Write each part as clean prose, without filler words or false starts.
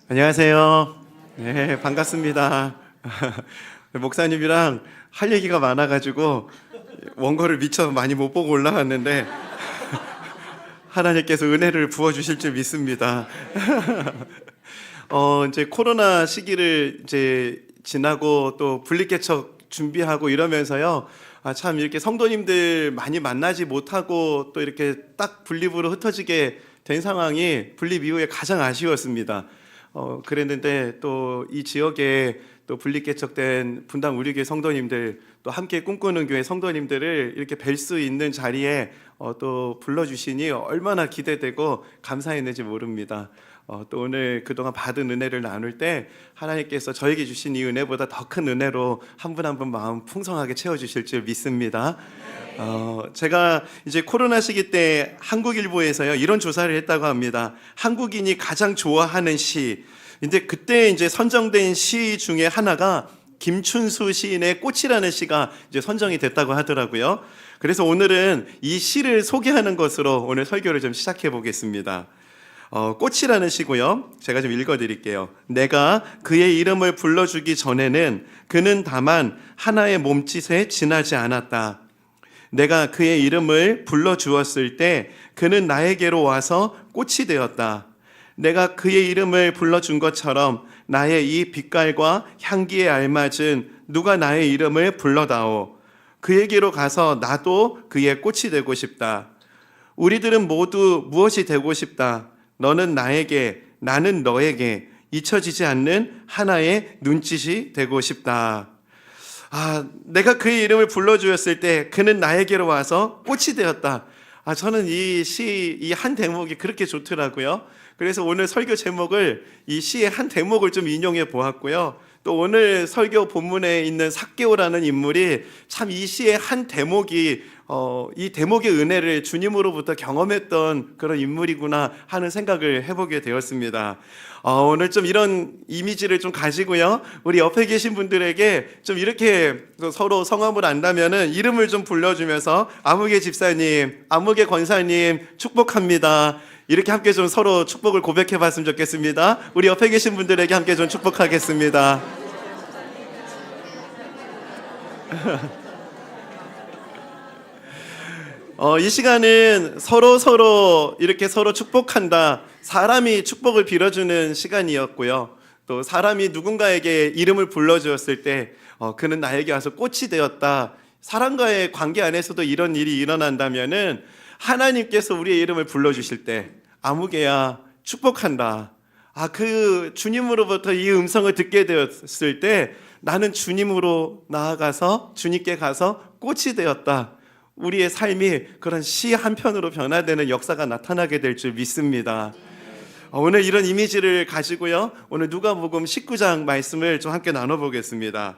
안녕하세요. 네, 반갑습니다. 목사님이랑 할 얘기가 많아가지고 원고를 미처 많이 못 보고 올라왔는데 하나님께서 은혜를 부어주실 줄 믿습니다. 이제 코로나 시기를 이제 지나고 또 분리개척 준비하고 이러면서요. 참 이렇게 성도님들 많이 만나지 못하고 또 이렇게 딱 분립으로 흩어지게 된 상황이 분립 이후에 가장 아쉬웠습니다. 그랬는데 또 이 지역에 또 분리개척된 분당 우리교회 성도님들 또 함께 꿈꾸는 교회 성도님들을 이렇게 뵐 수 있는 자리에 또 불러주시니 얼마나 기대되고 감사했는지 모릅니다. 또 오늘 그동안 받은 은혜를 나눌 때 하나님께서 저에게 주신 이 은혜보다 더 큰 은혜로 한 분 한 분 마음 풍성하게 채워주실 줄 믿습니다. 제가 이제 코로나 시기 때 한국일보에서요 이런 조사를 했다고 합니다. 한국인이 가장 좋아하는 시. 근데 그때 이제 선정된 시 중에 하나가 김춘수 시인의 꽃이라는 시가 이제 선정이 됐다고 하더라고요. 그래서 오늘은 이 시를 소개하는 것으로 오늘 설교를 좀 시작해 보겠습니다. 꽃이라는 시고요. 제가 좀 읽어드릴게요. 내가 그의 이름을 불러주기 전에는 그는 다만 하나의 몸짓에 지나지 않았다. 내가 그의 이름을 불러주었을 때 그는 나에게로 와서 꽃이 되었다. 내가 그의 이름을 불러준 것처럼 나의 이 빛깔과 향기에 알맞은 누가 나의 이름을 불러다오. 그에게로 가서 나도 그의 꽃이 되고 싶다. 우리들은 모두 무엇이 되고 싶다. 너는 나에게, 나는 너에게 잊혀지지 않는 하나의 눈짓이 되고 싶다. 내가 그의 이름을 불러주었을 때 그는 나에게로 와서 꽃이 되었다. 저는 이 시, 이 한 대목이 그렇게 좋더라고요. 그래서 오늘 설교 제목을 이 시의 한 대목을 좀 인용해 보았고요. 또 오늘 설교 본문에 있는 삭개오라는 인물이 참 이 시의 한 대목이 이 대목의 은혜를 주님으로부터 경험했던 그런 인물이구나 하는 생각을 해보게 되었습니다. 오늘 좀 이런 이미지를 좀 가지고요. 우리 옆에 계신 분들에게 좀 이렇게 서로 성함을 안다면은 이름을 좀 불러주면서 아무개 집사님, 아무개 권사님 축복합니다. 이렇게 함께 좀 서로 축복을 고백해 봤으면 좋겠습니다. 우리 옆에 계신 분들에게 함께 좀 축복하겠습니다. 이 시간은 서로 이렇게 서로 축복한다. 사람이 축복을 빌어주는 시간이었고요. 또 사람이 누군가에게 이름을 불러주었을 때 그는 나에게 와서 꽃이 되었다. 사람과의 관계 안에서도 이런 일이 일어난다면은 하나님께서 우리의 이름을 불러주실 때 아무개야 축복한다. 그 주님으로부터 이 음성을 듣게 되었을 때 나는 주님으로 나아가서 주님께 가서 꽃이 되었다. 우리의 삶이 그런 시 한 편으로 변화되는 역사가 나타나게 될 줄 믿습니다. 오늘 이런 이미지를 가지고요. 오늘 누가복음 19장 말씀을 좀 함께 나눠보겠습니다.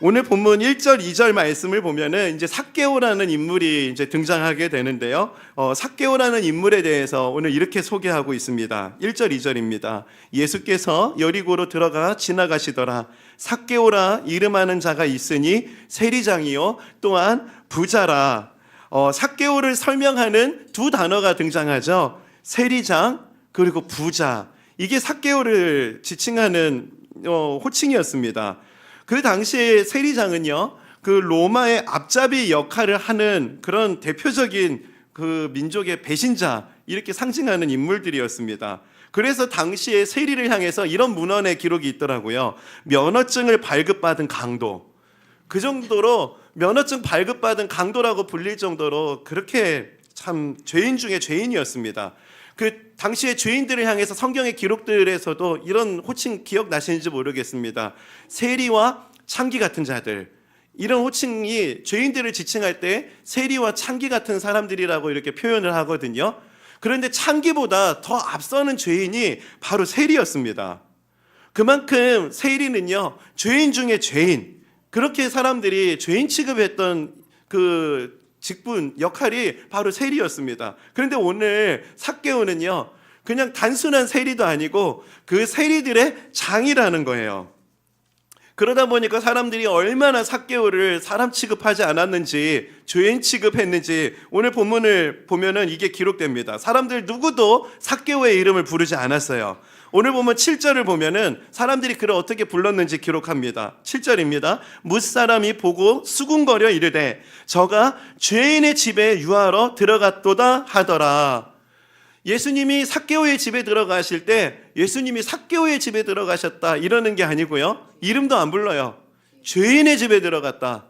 오늘 본문 1절, 2절 말씀을 보면은 이제 삭개오라는 인물이 이제 등장하게 되는데요. 삭개오라는 인물에 대해서 오늘 이렇게 소개하고 있습니다. 1절, 2절입니다. 예수께서 여리고로 들어가 지나가시더라. 삭개오라 이름하는 자가 있으니 세리장이요 또한 부자라. 삭개오를 설명하는 두 단어가 등장하죠. 세리장 그리고 부자. 이게 삭개오를 지칭하는 호칭이었습니다. 그 당시에 세리장은요, 그 로마의 앞잡이 역할을 하는 그런 대표적인 그 민족의 배신자, 이렇게 상징하는 인물들이었습니다. 그래서 당시에 세리를 향해서 이런 문헌의 기록이 있더라고요. 면허증을 발급받은 강도. 그 정도로 면허증 발급받은 강도라고 불릴 정도로 그렇게 참 죄인 중에 죄인이었습니다. 그 당시의 죄인들을 향해서 성경의 기록들에서도 이런 호칭 기억나시는지 모르겠습니다. 세리와 창기 같은 자들, 이런 호칭이 죄인들을 지칭할 때 세리와 창기 같은 사람들이라고 이렇게 표현을 하거든요. 그런데 창기보다 더 앞서는 죄인이 바로 세리였습니다. 그만큼 세리는요, 죄인 중에 죄인, 그렇게 사람들이 죄인 취급했던 그 직분, 역할이 바로 세리였습니다. 그런데 오늘 삭개오는요, 그냥 단순한 세리도 아니고 그 세리들의 장이라는 거예요. 그러다 보니까 사람들이 얼마나 삭개오를 사람 취급하지 않았는지, 죄인 취급했는지 오늘 본문을 보면은 이게 기록됩니다. 사람들 누구도 삭개오의 이름을 부르지 않았어요. 오늘 보면 7절을 보면은 사람들이 그를 어떻게 불렀는지 기록합니다. 7절입니다. 뭇사람이 보고 수군거려 이르되 저가 죄인의 집에 유하러 들어갔도다 하더라. 예수님이 삭개오의 집에 들어가실 때 예수님이 삭개오의 집에 들어가셨다 이러는 게 아니고요, 이름도 안 불러요. 죄인의 집에 들어갔다.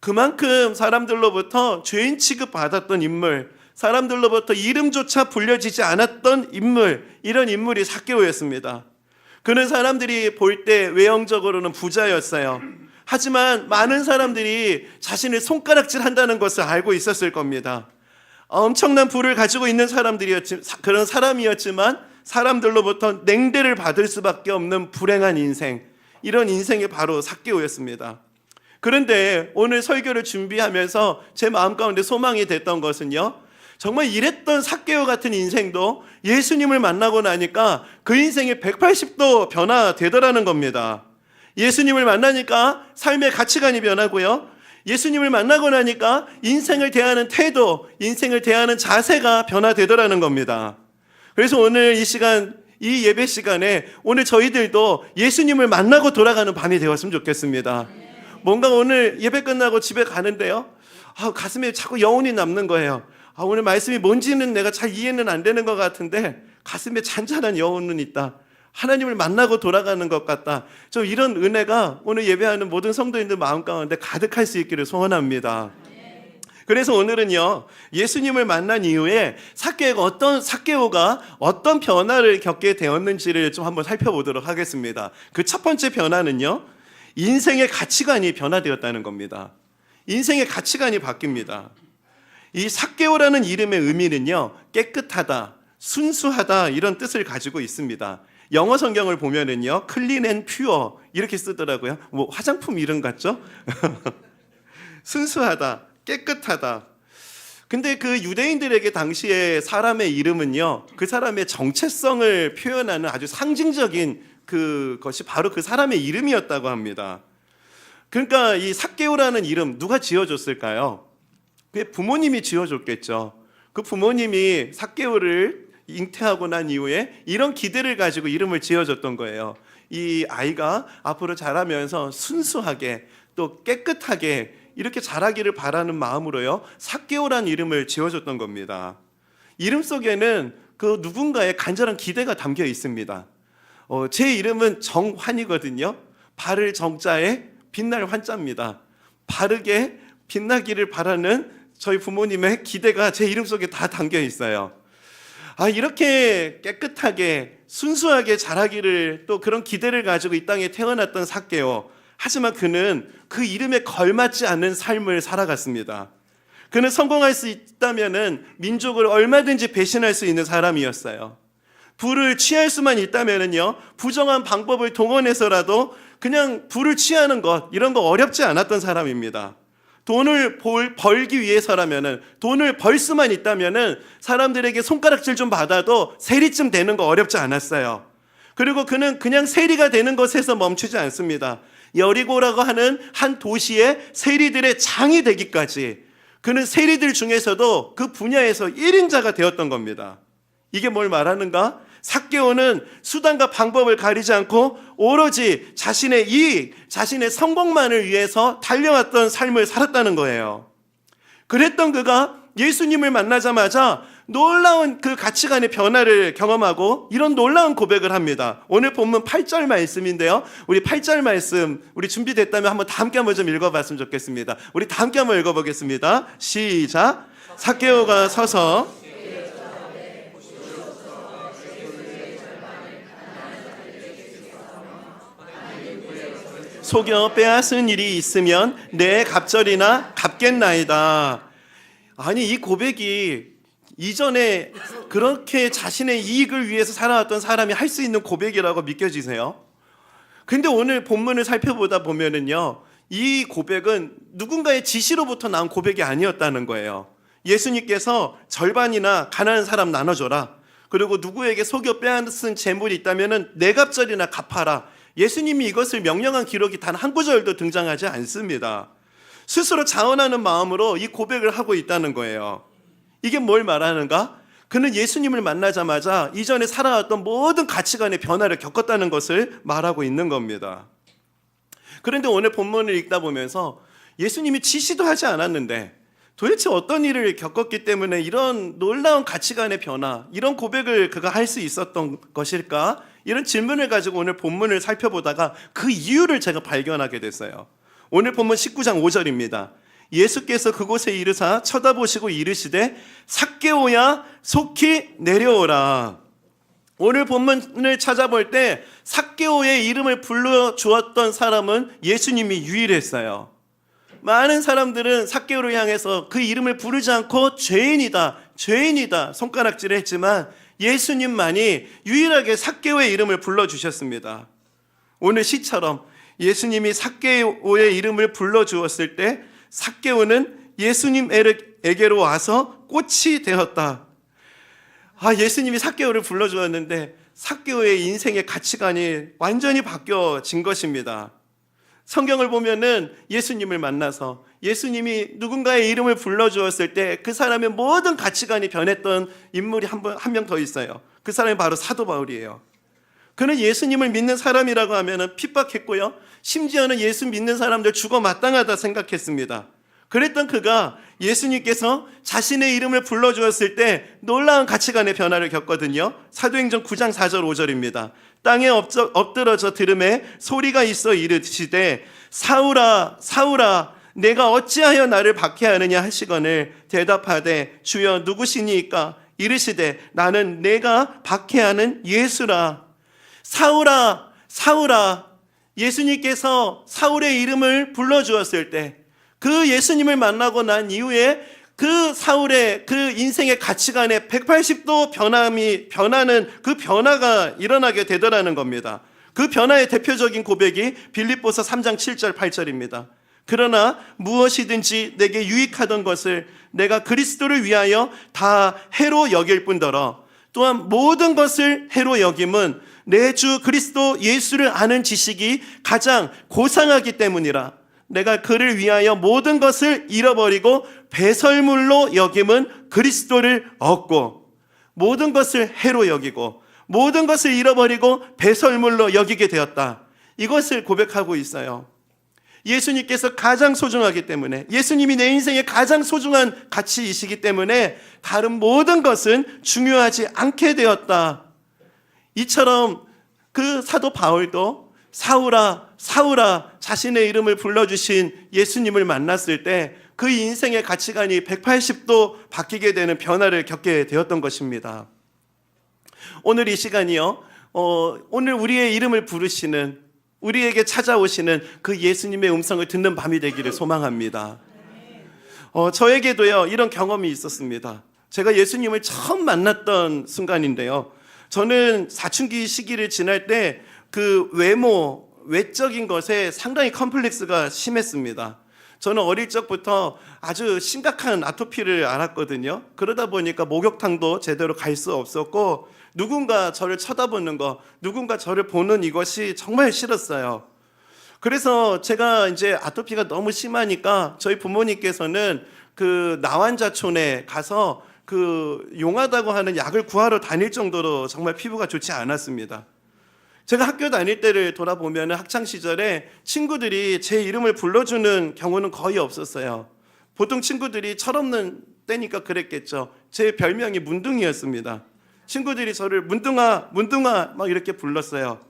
그만큼 사람들로부터 죄인 취급받았던 인물, 사람들로부터 이름조차 불려지지 않았던 인물, 이런 인물이 삭개오였습니다. 그는 사람들이 볼 때 외형적으로는 부자였어요. 하지만 많은 사람들이 자신을 손가락질 한다는 것을 알고 있었을 겁니다. 엄청난 부를 가지고 있는 그런 사람이었지만 사람들로부터 냉대를 받을 수밖에 없는 불행한 인생, 이런 인생이 바로 삭개오였습니다. 그런데 오늘 설교를 준비하면서 제 마음 가운데 소망이 됐던 것은요, 정말 이랬던 삭개오 같은 인생도 예수님을 만나고 나니까 그 인생이 180도 변화되더라는 겁니다. 예수님을 만나니까 삶의 가치관이 변하고요, 예수님을 만나고 나니까 인생을 대하는 태도, 인생을 대하는 자세가 변화되더라는 겁니다. 그래서 오늘 이 시간, 이 예배 시간에 오늘 저희들도 예수님을 만나고 돌아가는 밤이 되었으면 좋겠습니다. 뭔가 오늘 예배 끝나고 집에 가는데요, 가슴에 자꾸 여운이 남는 거예요. 오늘 말씀이 뭔지는 내가 잘 이해는 안 되는 것 같은데 가슴에 잔잔한 여운은 있다. 하나님을 만나고 돌아가는 것 같다. 좀 이런 은혜가 오늘 예배하는 모든 성도인들 마음 가운데 가득할 수 있기를 소원합니다. 그래서 오늘은요, 예수님을 만난 이후에 삭개오가 어떤 변화를 겪게 되었는지를 좀 한번 살펴보도록 하겠습니다. 그 첫 번째 변화는요, 인생의 가치관이 변화되었다는 겁니다. 인생의 가치관이 바뀝니다. 이 삭개오라는 이름의 의미는요, 깨끗하다, 순수하다, 이런 뜻을 가지고 있습니다. 영어 성경을 보면은요, clean and pure 이렇게 쓰더라고요. 뭐 화장품 이름 같죠? 순수하다, 깨끗하다. 근데 그 유대인들에게 당시에 사람의 이름은요, 그 사람의 정체성을 표현하는 아주 상징적인 그것이 바로 그 사람의 이름이었다고 합니다. 그러니까 이 삭개오라는 이름 누가 지어줬을까요? 그 부모님이 지어줬겠죠. 그 부모님이 삭개오를 잉태하고 난 이후에 이런 기대를 가지고 이름을 지어줬던 거예요. 이 아이가 앞으로 자라면서 순수하게 또 깨끗하게 이렇게 자라기를 바라는 마음으로요, 삭개오라는 이름을 지어줬던 겁니다. 이름 속에는 그 누군가의 간절한 기대가 담겨 있습니다. 제 이름은 정환이거든요. 바를 정자에 빛날 환자입니다. 바르게 빛나기를 바라는 저희 부모님의 기대가 제 이름 속에 다 담겨 있어요. 이렇게 깨끗하게 순수하게 자라기를 또 그런 기대를 가지고 이 땅에 태어났던 삭개오. 하지만 그는 그 이름에 걸맞지 않는 삶을 살아갔습니다. 그는 성공할 수 있다면은 민족을 얼마든지 배신할 수 있는 사람이었어요. 부를 취할 수만 있다면은요, 부정한 방법을 동원해서라도 그냥 부를 취하는 것, 이런 거 어렵지 않았던 사람입니다. 돈을 벌기 위해서라면은, 돈을 벌 수만 있다면은 사람들에게 손가락질 좀 받아도 세리쯤 되는 거 어렵지 않았어요. 그리고 그는 그냥 세리가 되는 것에서 멈추지 않습니다. 여리고라고 하는 한 도시의 세리들의 장이 되기까지 그는 세리들 중에서도 그 분야에서 1인자가 되었던 겁니다. 이게 뭘 말하는가? 삭개오는 수단과 방법을 가리지 않고 오로지 자신의 이익, 자신의 성공만을 위해서 달려왔던 삶을 살았다는 거예요. 그랬던 그가 예수님을 만나자마자 놀라운 그 가치관의 변화를 경험하고 이런 놀라운 고백을 합니다. 오늘 본문 8절 말씀인데요, 우리 8절 말씀 우리 준비됐다면 한번 다 함께 한번 좀 읽어봤으면 좋겠습니다. 우리 다 함께 한번 읽어보겠습니다. 시작. 삭개오가 서서 속여 빼앗은 일이 있으면 내 갑절이나 갚겠나이다. 아니, 이 고백이 이전에 그렇게 자신의 이익을 위해서 살아왔던 사람이 할 수 있는 고백이라고 믿겨지세요? 근데 오늘 본문을 살펴보다 보면은요, 이 고백은 누군가의 지시로부터 나온 고백이 아니었다는 거예요. 예수님께서 절반이나 가난한 사람 나눠줘라, 그리고 누구에게 속여 빼앗은 재물이 있다면은 내 갑절이나 갚아라, 예수님이 이것을 명령한 기록이 단 한 구절도 등장하지 않습니다. 스스로 자원하는 마음으로 이 고백을 하고 있다는 거예요. 이게 뭘 말하는가? 그는 예수님을 만나자마자 이전에 살아왔던 모든 가치관의 변화를 겪었다는 것을 말하고 있는 겁니다. 그런데 오늘 본문을 읽다 보면서 예수님이 지시도 하지 않았는데 도대체 어떤 일을 겪었기 때문에 이런 놀라운 가치관의 변화, 이런 고백을 그가 할 수 있었던 것일까? 이런 질문을 가지고 오늘 본문을 살펴보다가 그 이유를 제가 발견하게 됐어요. 오늘 본문 19장 5절입니다. 예수께서 그곳에 이르사 쳐다보시고 이르시되 삭개오야 속히 내려오라. 오늘 본문을 찾아볼 때 삭개오의 이름을 불러주었던 사람은 예수님이 유일했어요. 많은 사람들은 삭개오를 향해서 그 이름을 부르지 않고 죄인이다, 죄인이다 손가락질을 했지만 예수님만이 유일하게 삭개오의 이름을 불러주셨습니다. 오늘 시처럼 예수님이 삭개오의 이름을 불러주었을 때 삭개오는 예수님에게로 와서 꽃이 되었다. 예수님이 삭개오를 불러주었는데 삭개오의 인생의 가치관이 완전히 바뀌어진 것입니다. 성경을 보면은 예수님을 만나서 예수님이 누군가의 이름을 불러주었을 때 그 사람의 모든 가치관이 변했던 인물이 한 명 더 있어요. 그 사람이 바로 사도 바울이에요. 그는 예수님을 믿는 사람이라고 하면 핍박했고요, 심지어는 예수 믿는 사람들 죽어 마땅하다 생각했습니다. 그랬던 그가 예수님께서 자신의 이름을 불러주었을 때 놀라운 가치관의 변화를 겪거든요. 사도행전 9장 4절 5절입니다. 땅에 엎드러져 들음에 소리가 있어 이르시되 사울아 사울아 내가 어찌하여 나를 박해하느냐 하시거늘 대답하되 주여 누구시니까 이르시되 나는 내가 박해하는 예수라. 사울아 사울아, 예수님께서 사울의 이름을 불러주었을 때 그 예수님을 만나고 난 이후에 그 사울의 그 인생의 가치관에 180도 변하는 그 변화가 일어나게 되더라는 겁니다. 그 변화의 대표적인 고백이 빌립보서 3장 7절 8절입니다. 그러나 무엇이든지 내게 유익하던 것을 내가 그리스도를 위하여 다 해로 여길 뿐더러 또한 모든 것을 해로 여김은 내 주 그리스도 예수를 아는 지식이 가장 고상하기 때문이라. 내가 그를 위하여 모든 것을 잃어버리고 배설물로 여김은 그리스도를 얻고, 모든 것을 해로 여기고 모든 것을 잃어버리고 배설물로 여기게 되었다. 이것을 고백하고 있어요. 예수님께서 가장 소중하기 때문에, 예수님이 내 인생의 가장 소중한 가치이시기 때문에 다른 모든 것은 중요하지 않게 되었다. 이처럼 그 사도 바울도 사울아 사울아 자신의 이름을 불러주신 예수님을 만났을 때 그 인생의 가치관이 180도 바뀌게 되는 변화를 겪게 되었던 것입니다. 오늘 이 시간이요, 오늘 우리의 이름을 부르시는, 우리에게 찾아오시는 그 예수님의 음성을 듣는 밤이 되기를 소망합니다. 저에게도요 이런 경험이 있었습니다. 제가 예수님을 처음 만났던 순간인데요, 저는 사춘기 시기를 지날 때 그 외적인 것에 상당히 컴플렉스가 심했습니다. 저는 어릴 적부터 아주 심각한 아토피를 앓았거든요. 그러다 보니까 목욕탕도 제대로 갈 수 없었고 누군가 저를 쳐다보는 거, 누군가 저를 보는 이것이 정말 싫었어요. 그래서 제가 이제 아토피가 너무 심하니까 저희 부모님께서는 그 나환자촌에 가서 그 용하다고 하는 약을 구하러 다닐 정도로 정말 피부가 좋지 않았습니다. 제가 학교 다닐 때를 돌아보면 학창 시절에 친구들이 제 이름을 불러주는 경우는 거의 없었어요. 보통 친구들이 철없는 때니까 그랬겠죠. 제 별명이 문둥이였습니다. 친구들이 저를 문둥아 문둥아 막 이렇게 불렀어요.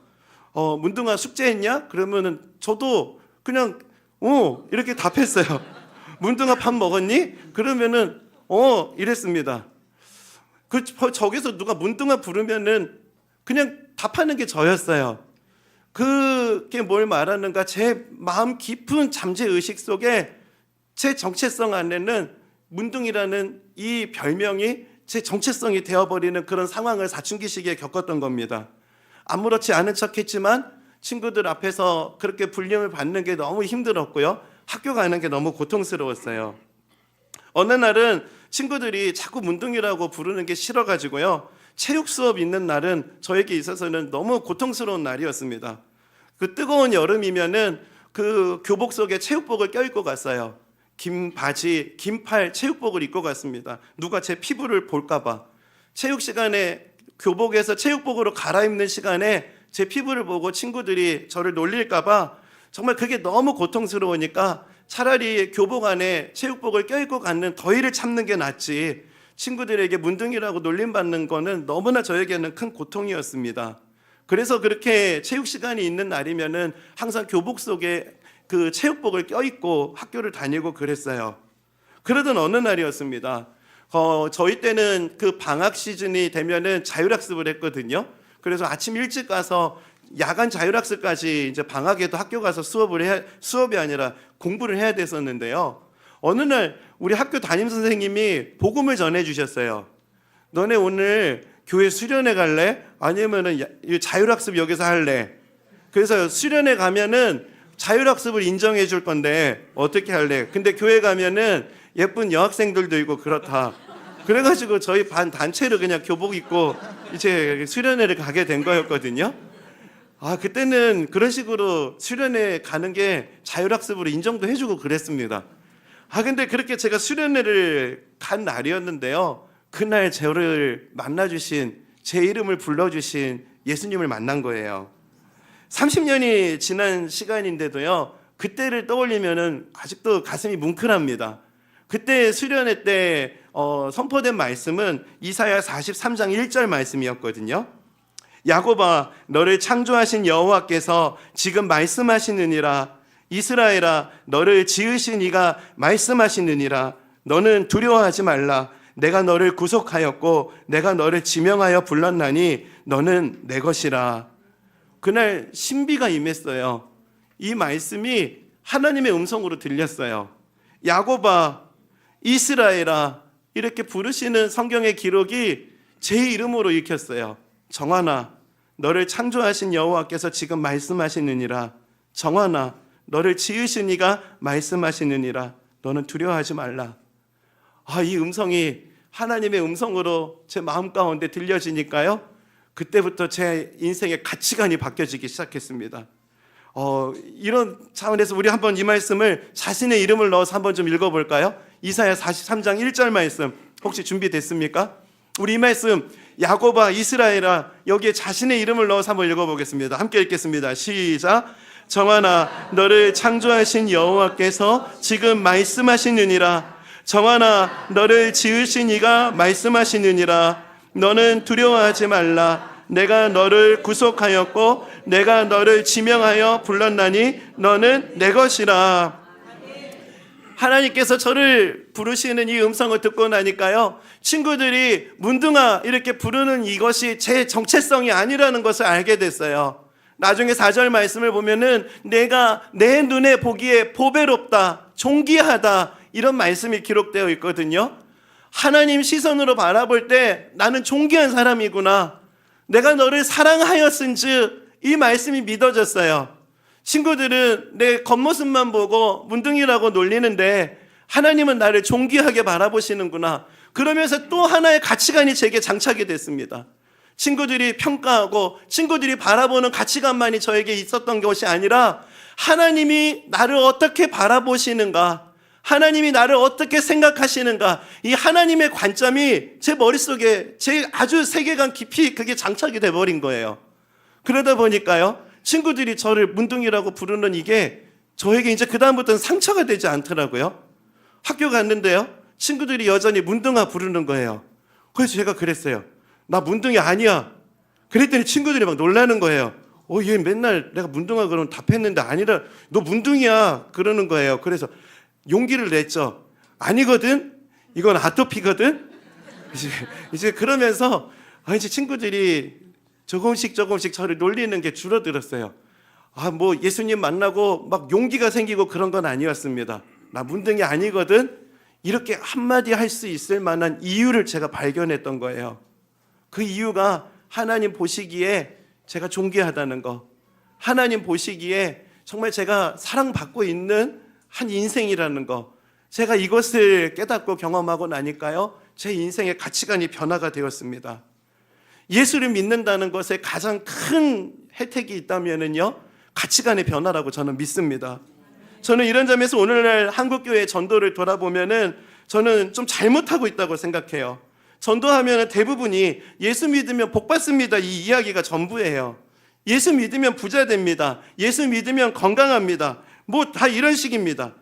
문둥아 숙제했냐? 그러면은 저도 그냥 이렇게 답했어요. 문둥아 밥 먹었니? 그러면은 이랬습니다. 저기서 누가 문둥아 부르면은 그냥 답하는 게 저였어요. 그게 뭘 말하는가? 제 마음 깊은 잠재의식 속에 제 정체성 안에는 문둥이라는 이 별명이 제 정체성이 되어버리는 그런 상황을 사춘기 시기에 겪었던 겁니다. 아무렇지 않은 척했지만 친구들 앞에서 그렇게 불림을 받는 게 너무 힘들었고요, 학교 가는 게 너무 고통스러웠어요. 어느 날은 친구들이 자꾸 문둥이라고 부르는 게 싫어가지고요, 체육 수업 있는 날은 저에게 있어서는 너무 고통스러운 날이었습니다. 그 뜨거운 여름이면은 그 교복 속에 체육복을 껴입고 갔어요. 긴 바지, 긴 팔 체육복을 입고 갔습니다. 누가 제 피부를 볼까봐. 체육 시간에 교복에서 체육복으로 갈아입는 시간에 제 피부를 보고 친구들이 저를 놀릴까봐 정말 그게 너무 고통스러우니까 차라리 교복 안에 체육복을 껴입고 갖는 더위를 참는 게 낫지, 친구들에게 문둥이라고 놀림받는 거는 너무나 저에게는 큰 고통이었습니다. 그래서 그렇게 체육 시간이 있는 날이면은 항상 교복 속에 그 체육복을 껴입고 학교를 다니고 그랬어요. 그러던 어느 날이었습니다. 저희 때는 그 방학 시즌이 되면은 자율학습을 했거든요. 그래서 아침 일찍 가서 야간 자율학습까지 이제 방학에도 학교 가서 수업이 아니라 공부를 해야 됐었는데요. 어느 날 우리 학교 담임 선생님이 복음을 전해 주셨어요. 너네 오늘 교회 수련회 갈래? 아니면은 자율학습 여기서 할래? 그래서 수련회 가면은 자율학습을 인정해 줄 건데 어떻게 할래? 근데 교회 가면은 예쁜 여학생들도 있고 그렇다. 그래가지고 저희 반 단체로 그냥 교복 입고 이제 수련회를 가게 된 거였거든요. 그때는 그런 식으로 수련회 가는 게 자율학습으로 인정도 해주고 그랬습니다. 근데 그렇게 제가 수련회를 간 날이었는데요. 그날 저를 만나주신, 제 이름을 불러주신 예수님을 만난 거예요. 30년이 지난 시간인데도요, 그때를 떠올리면은 아직도 가슴이 뭉클합니다. 그때 수련회 때 선포된 말씀은 이사야 43장 1절 말씀이었거든요. 야곱아, 너를 창조하신 여호와께서 지금 말씀하시느니라. 이스라엘아, 너를 지으신 이가 말씀하시느니라. 너는 두려워하지 말라. 내가 너를 구속하였고 내가 너를 지명하여 불렀나니 너는 내 것이라. 그날 신비가 임했어요. 이 말씀이 하나님의 음성으로 들렸어요. 야곱아, 이스라엘아, 이렇게 부르시는 성경의 기록이 제 이름으로 읽혔어요. 정환아, 너를 창조하신 여호와께서 지금 말씀하시느니라. 정환아, 너를 지으신 이가 말씀하시느니라. 너는 두려워하지 말라. 이 음성이 하나님의 음성으로 제 마음 가운데 들려지니까요, 그때부터 제 인생의 가치관이 바뀌어지기 시작했습니다. 이런 차원에서 우리 한번 이 말씀을 자신의 이름을 넣어서 한번 좀 읽어볼까요? 이사야 43장 1절 말씀 혹시 준비됐습니까? 우리 이 말씀, 야곱아, 이스라엘아, 여기에 자신의 이름을 넣어서 한번 읽어보겠습니다. 함께 읽겠습니다. 시작. 정환아, 너를 창조하신 여호와께서 지금 말씀하시느니라. 정환아, 너를 지으신 이가 말씀하시느니라. 너는 두려워하지 말라. 내가 너를 구속하였고 내가 너를 지명하여 불렀나니 너는 내 것이라. 하나님께서 저를 부르시는 이 음성을 듣고 나니까요, 친구들이 문둥아 이렇게 부르는 이것이 제 정체성이 아니라는 것을 알게 됐어요. 나중에 4절 말씀을 보면은 내가 내 눈에 보기에 보배롭다, 존귀하다, 이런 말씀이 기록되어 있거든요. 하나님 시선으로 바라볼 때 나는 존귀한 사람이구나, 내가 너를 사랑하였은즉, 이 말씀이 믿어졌어요. 친구들은 내 겉모습만 보고 문둥이라고 놀리는데 하나님은 나를 존귀하게 바라보시는구나, 그러면서 또 하나의 가치관이 제게 장착이 됐습니다. 친구들이 평가하고 친구들이 바라보는 가치관만이 저에게 있었던 것이 아니라 하나님이 나를 어떻게 바라보시는가, 하나님이 나를 어떻게 생각하시는가, 이 하나님의 관점이 제 머릿속에 제 아주 세계관 깊이 그게 장착이 돼버린 거예요. 그러다 보니까요, 친구들이 저를 문둥이라고 부르는 이게 저에게 이제 그다음부터는 상처가 되지 않더라고요. 학교 갔는데요, 친구들이 여전히 문둥아 부르는 거예요. 그래서 제가 그랬어요. 나 문둥이 아니야. 그랬더니 친구들이 막 놀라는 거예요. 얘 맨날 내가 문둥아 그러면 답했는데 아니라 너 문둥이야 그러는 거예요. 그래서 용기를 냈죠. 아니거든, 이건 아토피거든. 이제 그러면서 이제 친구들이 조금씩 저를 놀리는 게 줄어들었어요. 뭐 예수님 만나고 막 용기가 생기고 그런 건 아니었습니다. 나 문둥이 아니거든, 이렇게 한마디 할 수 있을 만한 이유를 제가 발견했던 거예요. 그 이유가 하나님 보시기에 제가 존귀하다는 거, 하나님 보시기에 정말 제가 사랑받고 있는 한 인생이라는 거, 제가 이것을 깨닫고 경험하고 나니까요, 제 인생의 가치관이 변화가 되었습니다. 예수를 믿는다는 것에 가장 큰 혜택이 있다면은요, 가치관의 변화라고 저는 믿습니다. 저는 이런 점에서 오늘날 한국교회 전도를 돌아보면은 저는 좀 잘못하고 있다고 생각해요. 전도하면 대부분이 예수 믿으면 복 받습니다, 이 이야기가 전부예요. 예수 믿으면 부자 됩니다. 예수 믿으면 건강합니다. 뭐 다 이런 식입니다.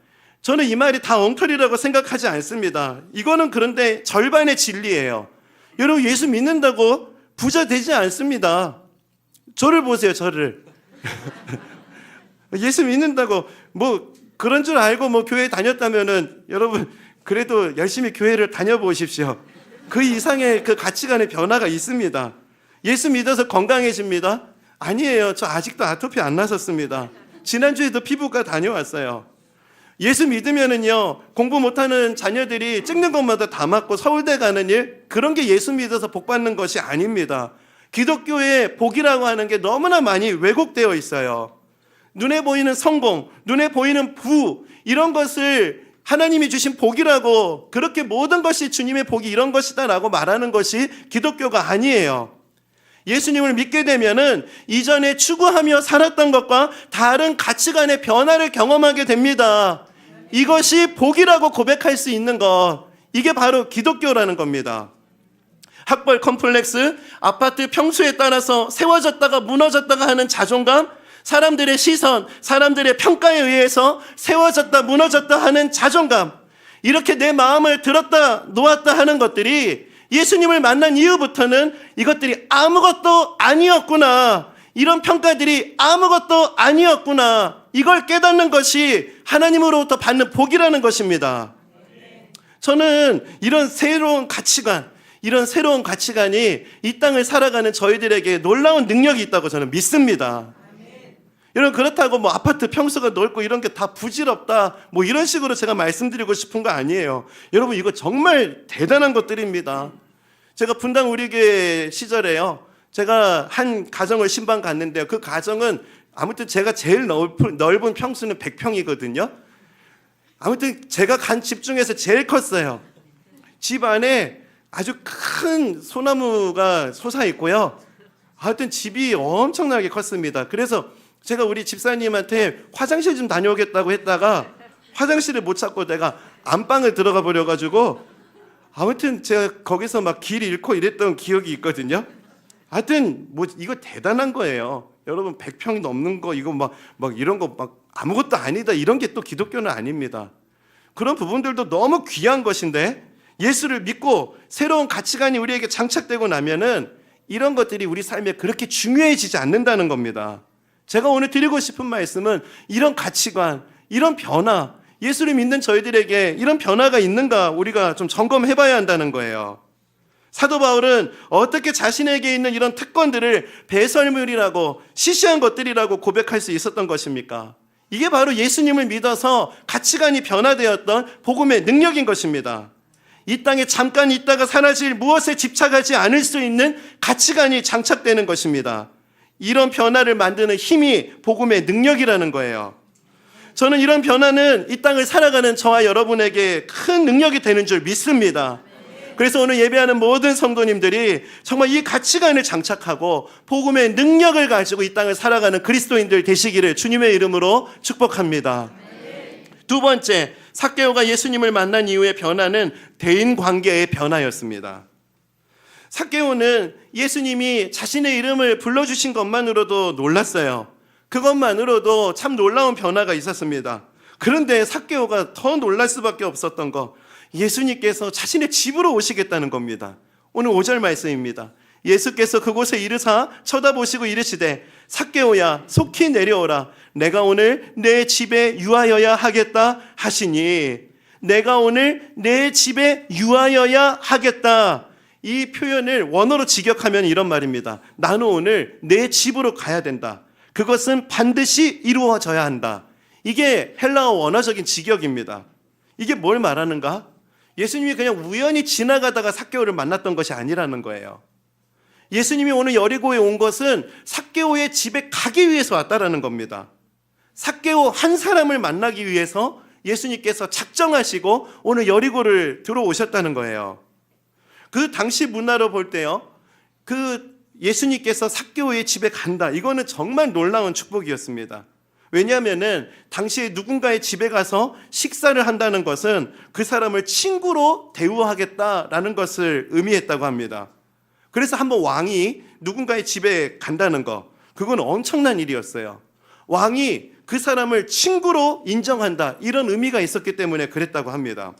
저는 이 말이 다 엉터리라고 생각하지 않습니다. 이거는 그런데 절반의 진리예요. 여러분, 예수 믿는다고 부자 되지 않습니다. 저를 보세요, 저를. 예수 믿는다고 뭐 그런 줄 알고 뭐 교회 다녔다면은 여러분 그래도 열심히 교회를 다녀보십시오. 그 이상의 그 가치관의 변화가 있습니다. 예수 믿어서 건강해집니다? 아니에요. 저 아직도 아토피 안 나섰습니다. 지난주에도 피부과 다녀왔어요. 예수 믿으면은요, 공부 못하는 자녀들이 찍는 것마다 다 맞고 서울대 가는 일, 그런 게 예수 믿어서 복 받는 것이 아닙니다. 기독교의 복이라고 하는 게 너무나 많이 왜곡되어 있어요. 눈에 보이는 성공, 눈에 보이는 부, 이런 것을 하나님이 주신 복이라고, 그렇게 모든 것이 주님의 복이 이런 것이다 라고 말하는 것이 기독교가 아니에요. 예수님을 믿게 되면은 이전에 추구하며 살았던 것과 다른 가치관의 변화를 경험하게 됩니다. 이것이 복이라고 고백할 수 있는 것, 이게 바로 기독교라는 겁니다. 학벌 컴플렉스, 아파트 평수에 따라서 세워졌다가 무너졌다가 하는 자존감, 사람들의 시선, 사람들의 평가에 의해서 세워졌다 무너졌다 하는 자존감, 이렇게 내 마음을 들었다 놓았다 하는 것들이 예수님을 만난 이후부터는 이것들이 아무것도 아니었구나, 이런 평가들이 아무것도 아니었구나, 이걸 깨닫는 것이 하나님으로부터 받는 복이라는 것입니다. 저는 이런 새로운 가치관, 이런 새로운 가치관이 이 땅을 살아가는 저희들에게 놀라운 능력이 있다고 저는 믿습니다. 여러분, 그렇다고 뭐 아파트 평수가 넓고 이런 게 다 부질없다, 뭐 이런 식으로 제가 말씀드리고 싶은 거 아니에요. 여러분, 이거 정말 대단한 것들입니다. 제가 분당 우리교회 시절에요, 제가 한 가정을 신방 갔는데요, 그 가정은 아무튼 제가 제일 넓은 평수는 100평이거든요. 아무튼 제가 간 집 중에서 제일 컸어요. 집 안에 아주 큰 소나무가 솟아 있고요. 하여튼 집이 엄청나게 컸습니다. 그래서 제가 우리 집사님한테 화장실 좀 다녀오겠다고 했다가 화장실을 못 찾고 내가 안방을 들어가 버려가지고 아무튼 제가 거기서 막 길 잃고 이랬던 기억이 있거든요. 하여튼 뭐 이거 대단한 거예요. 여러분, 100평이 넘는 거, 이거 막 이런 거 막 아무것도 아니다, 이런 게 또 기독교는 아닙니다. 그런 부분들도 너무 귀한 것인데, 예수를 믿고 새로운 가치관이 우리에게 장착되고 나면은 이런 것들이 우리 삶에 그렇게 중요해지지 않는다는 겁니다. 제가 오늘 드리고 싶은 말씀은 이런 가치관, 이런 변화, 예수를 믿는 저희들에게 이런 변화가 있는가 우리가 좀 점검해 봐야 한다는 거예요. 사도 바울은 어떻게 자신에게 있는 이런 특권들을 배설물이라고, 시시한 것들이라고 고백할 수 있었던 것입니까? 이게 바로 예수님을 믿어서 가치관이 변화되었던 복음의 능력인 것입니다. 이 땅에 잠깐 있다가 사라질 무엇에 집착하지 않을 수 있는 가치관이 장착되는 것입니다. 이런 변화를 만드는 힘이 복음의 능력이라는 거예요. 저는 이런 변화는 이 땅을 살아가는 저와 여러분에게 큰 능력이 되는 줄 믿습니다. 그래서 오늘 예배하는 모든 성도님들이 정말 이 가치관을 장착하고 복음의 능력을 가지고 이 땅을 살아가는 그리스도인들 되시기를 주님의 이름으로 축복합니다. 두 번째, 삭개오가 예수님을 만난 이후의 변화는 대인관계의 변화였습니다. 삭개오는 예수님이 자신의 이름을 불러주신 것만으로도 놀랐어요. 그것만으로도 참 놀라운 변화가 있었습니다. 그런데 삭개오가 더 놀랄 수밖에 없었던 거, 예수님께서 자신의 집으로 오시겠다는 겁니다. 오늘 5절 말씀입니다. 예수께서 그곳에 이르사 쳐다보시고 이르시되 삭개오야 속히 내려오라, 내가 오늘 내 집에 유하여야 하겠다 하시니, 내가 오늘 내 집에 유하여야 하겠다, 이 표현을 원어로 직역하면 이런 말입니다. 나는 오늘 내 집으로 가야 된다. 그것은 반드시 이루어져야 한다. 이게 헬라어 원어적인 직역입니다. 이게 뭘 말하는가? 예수님이 그냥 우연히 지나가다가 삭개오를 만났던 것이 아니라는 거예요. 예수님이 오늘 여리고에 온 것은 삭개오의 집에 가기 위해서 왔다라는 겁니다. 삭개오 한 사람을 만나기 위해서 예수님께서 작정하시고 오늘 여리고를 들어오셨다는 거예요. 그 당시 문화로 볼 때요, 그 예수님께서 삭개오의 집에 간다. 이거는 정말 놀라운 축복이었습니다. 왜냐하면은 당시에 누군가의 집에 가서 식사를 한다는 것은 그 사람을 친구로 대우하겠다라는 것을 의미했다고 합니다. 그래서 한번 왕이 누군가의 집에 간다는 거, 그건 엄청난 일이었어요. 왕이 그 사람을 친구로 인정한다, 이런 의미가 있었기 때문에 그랬다고 합니다.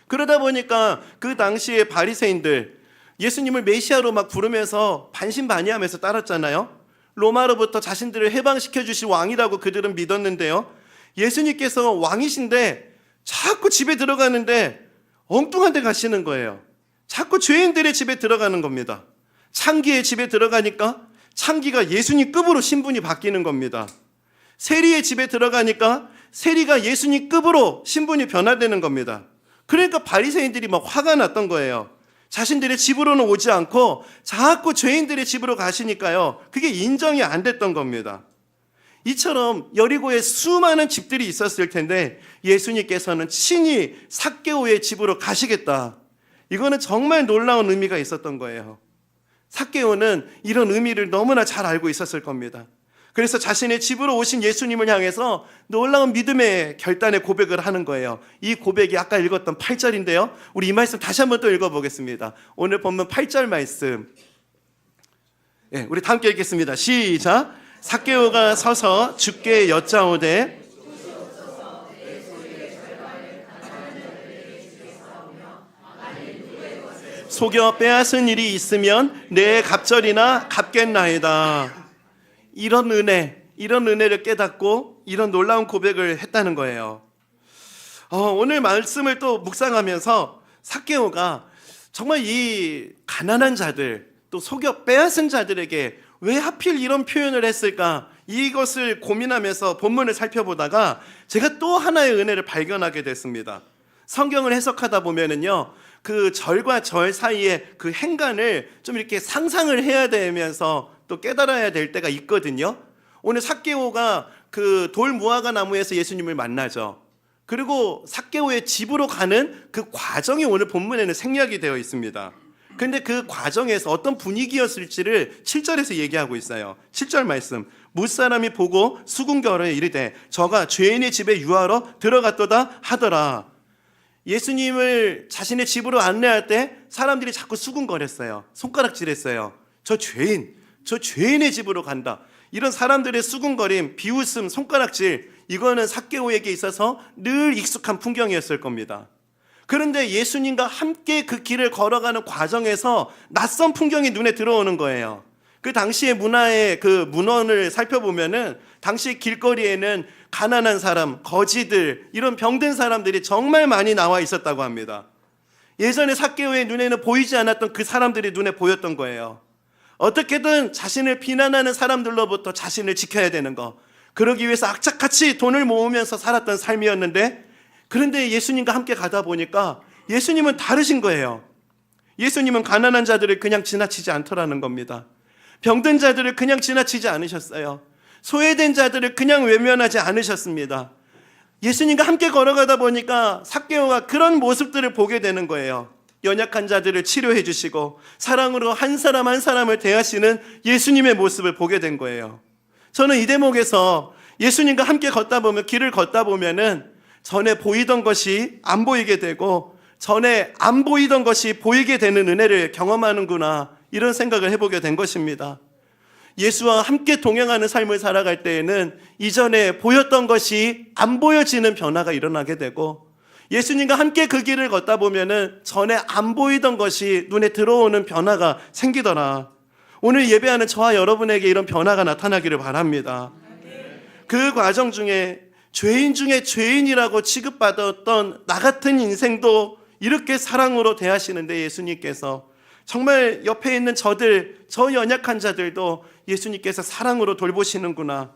그러다 보니까 그 당시에 바리새인들 예수님을 메시아로 막 부르면서 반신반의하면서 따랐잖아요. 로마로부터 자신들을 해방시켜 주실 왕이라고 그들은 믿었는데요, 예수님께서 왕이신데 자꾸 집에 들어가는데 엉뚱한 데 가시는 거예요. 자꾸 죄인들의 집에 들어가는 겁니다. 창기의 집에 들어가니까 창기가 예수님 급으로 신분이 바뀌는 겁니다. 세리의 집에 들어가니까 세리가 예수님 급으로 신분이 변화되는 겁니다. 그러니까 바리새인들이 막 화가 났던 거예요. 자신들의 집으로는 오지 않고 자꾸 죄인들의 집으로 가시니까요, 그게 인정이 안 됐던 겁니다. 이처럼 여리고에 수많은 집들이 있었을 텐데 예수님께서는 친히 삭개오의 집으로 가시겠다. 이거는 정말 놀라운 의미가 있었던 거예요. 삭개오는 이런 의미를 너무나 잘 알고 있었을 겁니다. 그래서 자신의 집으로 오신 예수님을 향해서 놀라운 믿음의 결단의 고백을 하는 거예요. 이 고백이 아까 읽었던 8절인데요. 우리 이 말씀 다시 한번 또 읽어보겠습니다. 오늘 본문 8절 말씀. 우리 다 함께 읽겠습니다. 시작. 삭개오가 서서 주께 여짜오되 속여 빼앗은 일이 있으면 내 갑절이나 갚겠나이다. 이런 은혜를 깨닫고 이런 놀라운 고백을 했다는 거예요. 오늘 말씀을 또 묵상하면서 삭개오가 정말 이 가난한 자들, 또 속여 빼앗은 자들에게 왜 하필 이런 표현을 했을까, 이것을 고민하면서 본문을 살펴보다가 제가 또 하나의 은혜를 발견하게 됐습니다. 성경을 해석하다 보면은요, 그 절과 절 사이에 그 행간을 좀 이렇게 상상을 해야 되면서 또 깨달아야 될 때가 있거든요. 오늘 삭개오가 그 돌 무화과 나무에서 예수님을 만나죠. 그리고 삭개오의 집으로 가는 그 과정이 오늘 본문에는 생략이 되어 있습니다. 근데 그 과정에서 어떤 분위기였을지를 7절에서 얘기하고 있어요. 7절 말씀. 무사람이 보고 수군결에 이르되 저가 죄인의 집에 유하러 들어갔도다 하더라. 예수님을 자신의 집으로 안내할 때 사람들이 자꾸 수군거렸어요. 손가락질했어요. 저 죄인의 집으로 간다. 이런 사람들의 수군거림, 비웃음, 손가락질, 이거는 삭개오에게 있어서 늘 익숙한 풍경이었을 겁니다. 그런데 예수님과 함께 그 길을 걸어가는 과정에서 낯선 풍경이 눈에 들어오는 거예요. 그 당시의 문화의 그 문헌을 살펴보면은 당시 길거리에는 가난한 사람, 거지들, 이런 병든 사람들이 정말 많이 나와 있었다고 합니다. 예전에 삭개오의 눈에는 보이지 않았던 그 사람들이 눈에 보였던 거예요. 어떻게든 자신을 비난하는 사람들로부터 자신을 지켜야 되는 거, 그러기 위해서 악착같이 돈을 모으면서 살았던 삶이었는데, 그런데 예수님과 함께 가다 보니까 예수님은 다르신 거예요. 예수님은 가난한 자들을 그냥 지나치지 않더라는 겁니다. 병든 자들을 그냥 지나치지 않으셨어요. 소외된 자들을 그냥 외면하지 않으셨습니다. 예수님과 함께 걸어가다 보니까 삭개오가 그런 모습들을 보게 되는 거예요. 연약한 자들을 치료해 주시고 사랑으로 한 사람 한 사람을 대하시는 예수님의 모습을 보게 된 거예요. 저는 이 대목에서 예수님과 함께 걷다 보면, 길을 걷다 보면은 전에 보이던 것이 안 보이게 되고 전에 안 보이던 것이 보이게 되는 은혜를 경험하는구나, 이런 생각을 해보게 된 것입니다. 예수와 함께 동행하는 삶을 살아갈 때에는 이전에 보였던 것이 안 보여지는 변화가 일어나게 되고, 예수님과 함께 그 길을 걷다 보면은 전에 안 보이던 것이 눈에 들어오는 변화가 생기더라. 오늘 예배하는 저와 여러분에게 이런 변화가 나타나기를 바랍니다. 그 과정 중에 죄인 중에 죄인이라고 취급받았던 나 같은 인생도 이렇게 사랑으로 대하시는데, 예수님께서 정말 옆에 있는 저 연약한 자들도 예수님께서 사랑으로 돌보시는구나,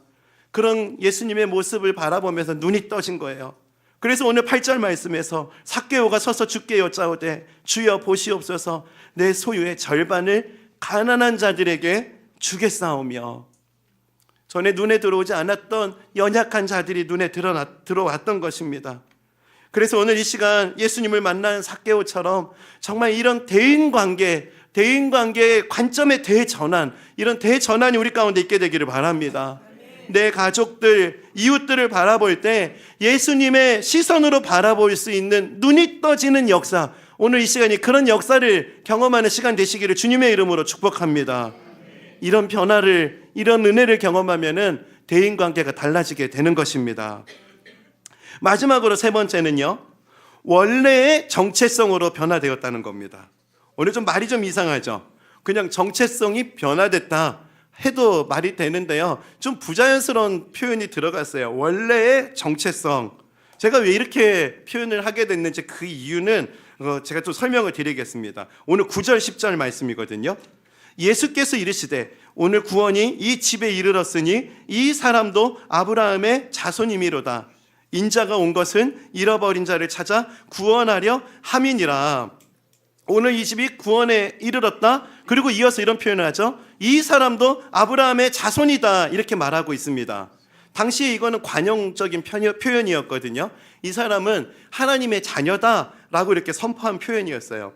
그런 예수님의 모습을 바라보면서 눈이 떠진 거예요. 그래서 오늘 8절 말씀에서 삭개오가 서서 주께 여짜오되 주여 보시옵소서, 내 소유의 절반을 가난한 자들에게 주겠사오며. 전에 눈에 들어오지 않았던 연약한 자들이 눈에 들어왔던 것입니다. 그래서 오늘 이 시간 예수님을 만난 삭개오처럼 정말 이런 대인관계, 대인관계의 관점의 대전환, 이런 대전환이 우리 가운데 있게 되기를 바랍니다. 내 가족들, 이웃들을 바라볼 때 예수님의 시선으로 바라볼 수 있는 눈이 떠지는 역사, 오늘 이 시간이 그런 역사를 경험하는 시간 되시기를 주님의 이름으로 축복합니다. 이런 변화를, 이런 은혜를 경험하면은 대인관계가 달라지게 되는 것입니다. 마지막으로 세 번째는요, 원래의 정체성으로 변화되었다는 겁니다. 오늘 좀 말이 좀 이상하죠? 그냥 정체성이 변화됐다 해도 말이 되는데요, 좀 부자연스러운 표현이 들어갔어요. 원래의 정체성. 제가 왜 이렇게 표현을 하게 됐는지 그 이유는 제가 좀 설명을 드리겠습니다. 오늘 9절 10절 말씀이거든요. 예수께서 이르시되 오늘 구원이 이 집에 이르렀으니 이 사람도 아브라함의 자손이미로다. 인자가 온 것은 잃어버린 자를 찾아 구원하려 함이니라. 오늘 이 집이 구원에 이르렀다. 그리고 이어서 이런 표현을 하죠. 이 사람도 아브라함의 자손이다. 이렇게 말하고 있습니다. 당시에 이거는 관용적인 표현이었거든요. 이 사람은 하나님의 자녀다라고 이렇게 선포한 표현이었어요.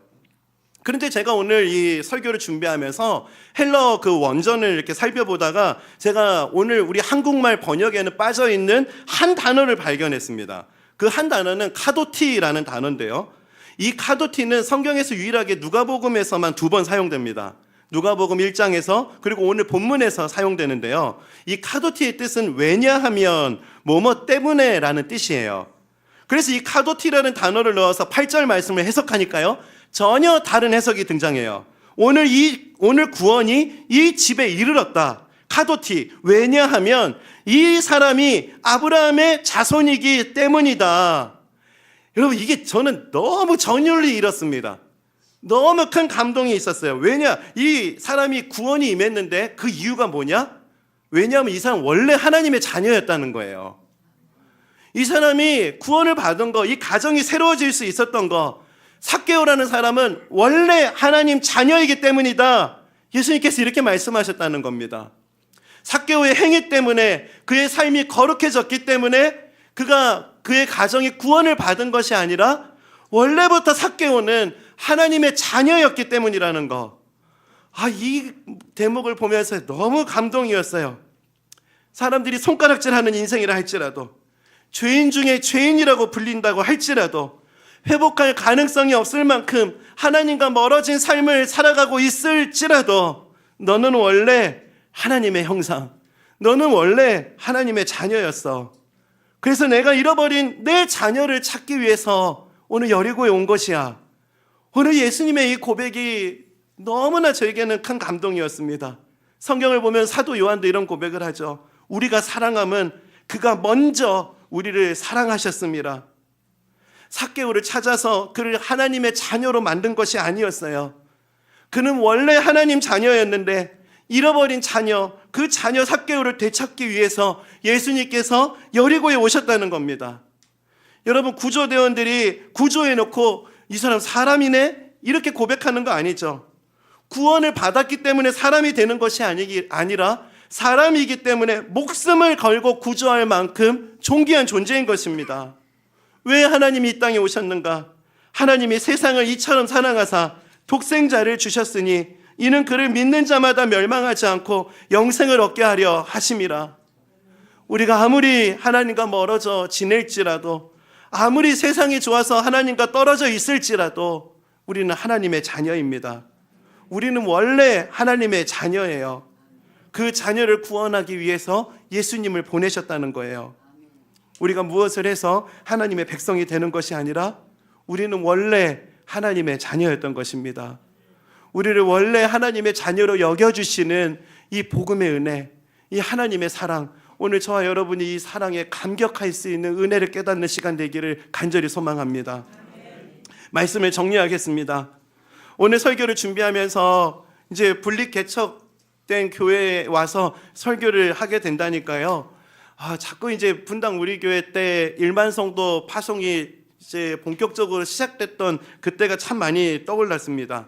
그런데 제가 오늘 이 설교를 준비하면서 헬러 그 원전을 이렇게 살펴보다가 제가 오늘 우리 한국말 번역에는 빠져있는 한 단어를 발견했습니다. 그 한 단어는 카도티라는 단어인데요, 이 카도티는 성경에서 유일하게 누가복음에서만 2번 사용됩니다. 누가복음 1장에서 그리고 오늘 본문에서 사용되는데요, 이 카도티의 뜻은 왜냐하면 뭐뭐 때문에라는 뜻이에요. 그래서 이 카도티라는 단어를 넣어서 8절 말씀을 해석하니까요, 전혀 다른 해석이 등장해요. 오늘 구원이 이 집에 이르렀다. 카도티. 왜냐하면 이 사람이 아브라함의 자손이기 때문이다. 여러분, 이게 저는 너무 전율이 잃었습니다. 너무 큰 감동이 있었어요. 왜냐? 이 사람이 구원이 임했는데 그 이유가 뭐냐? 왜냐하면 이 사람 원래 하나님의 자녀였다는 거예요. 이 사람이 구원을 받은 거, 이 가정이 새로워질 수 있었던 거, 삭개오라는 사람은 원래 하나님 자녀이기 때문이다. 예수님께서 이렇게 말씀하셨다는 겁니다. 삭개오의 행위 때문에 그의 삶이 거룩해졌기 때문에 그의 가정이 구원을 받은 것이 아니라 원래부터 삭개오는 하나님의 자녀였기 때문이라는 거. 이 대목을 보면서 너무 감동이었어요. 사람들이 손가락질하는 인생이라 할지라도, 죄인 중에 죄인이라고 불린다고 할지라도 회복할 가능성이 없을 만큼 하나님과 멀어진 삶을 살아가고 있을지라도 너는 원래 하나님의 형상, 너는 원래 하나님의 자녀였어. 그래서 내가 잃어버린 내 자녀를 찾기 위해서 오늘 여리고에 온 것이야. 오늘 예수님의 이 고백이 너무나 저에게는 큰 감동이었습니다. 성경을 보면 사도 요한도 이런 고백을 하죠. 우리가 사랑함은 그가 먼저 우리를 사랑하셨습니다. 삭개오를 찾아서 그를 하나님의 자녀로 만든 것이 아니었어요. 그는 원래 하나님 자녀였는데 잃어버린 자녀, 그 자녀 삭개오를 되찾기 위해서 예수님께서 여리고에 오셨다는 겁니다. 여러분, 구조대원들이 구조해놓고 이 사람 사람이네? 이렇게 고백하는 거 아니죠. 구원을 받았기 때문에 사람이 되는 것이 아니라 사람이기 때문에 목숨을 걸고 구조할 만큼 존귀한 존재인 것입니다. 왜 하나님이 이 땅에 오셨는가? 하나님이 세상을 이처럼 사랑하사 독생자를 주셨으니 이는 그를 믿는 자마다 멸망하지 않고 영생을 얻게 하려 하심이라. 우리가 아무리 하나님과 멀어져 지낼지라도, 아무리 세상이 좋아서 하나님과 떨어져 있을지라도 우리는 하나님의 자녀입니다. 우리는 원래 하나님의 자녀예요. 그 자녀를 구원하기 위해서 예수님을 보내셨다는 거예요. 우리가 무엇을 해서 하나님의 백성이 되는 것이 아니라 우리는 원래 하나님의 자녀였던 것입니다. 우리를 원래 하나님의 자녀로 여겨주시는 이 복음의 은혜, 이 하나님의 사랑, 오늘 저와 여러분이 이 사랑에 감격할 수 있는 은혜를 깨닫는 시간 되기를 간절히 소망합니다. 말씀을 정리하겠습니다. 오늘 설교를 준비하면서 이제 분립 개척된 교회에 와서 설교를 하게 된다니까요. 자꾸 이제 분당 우리 교회 때 일반 성도 파송이 이제 본격적으로 시작됐던 그때가 참 많이 떠올랐습니다.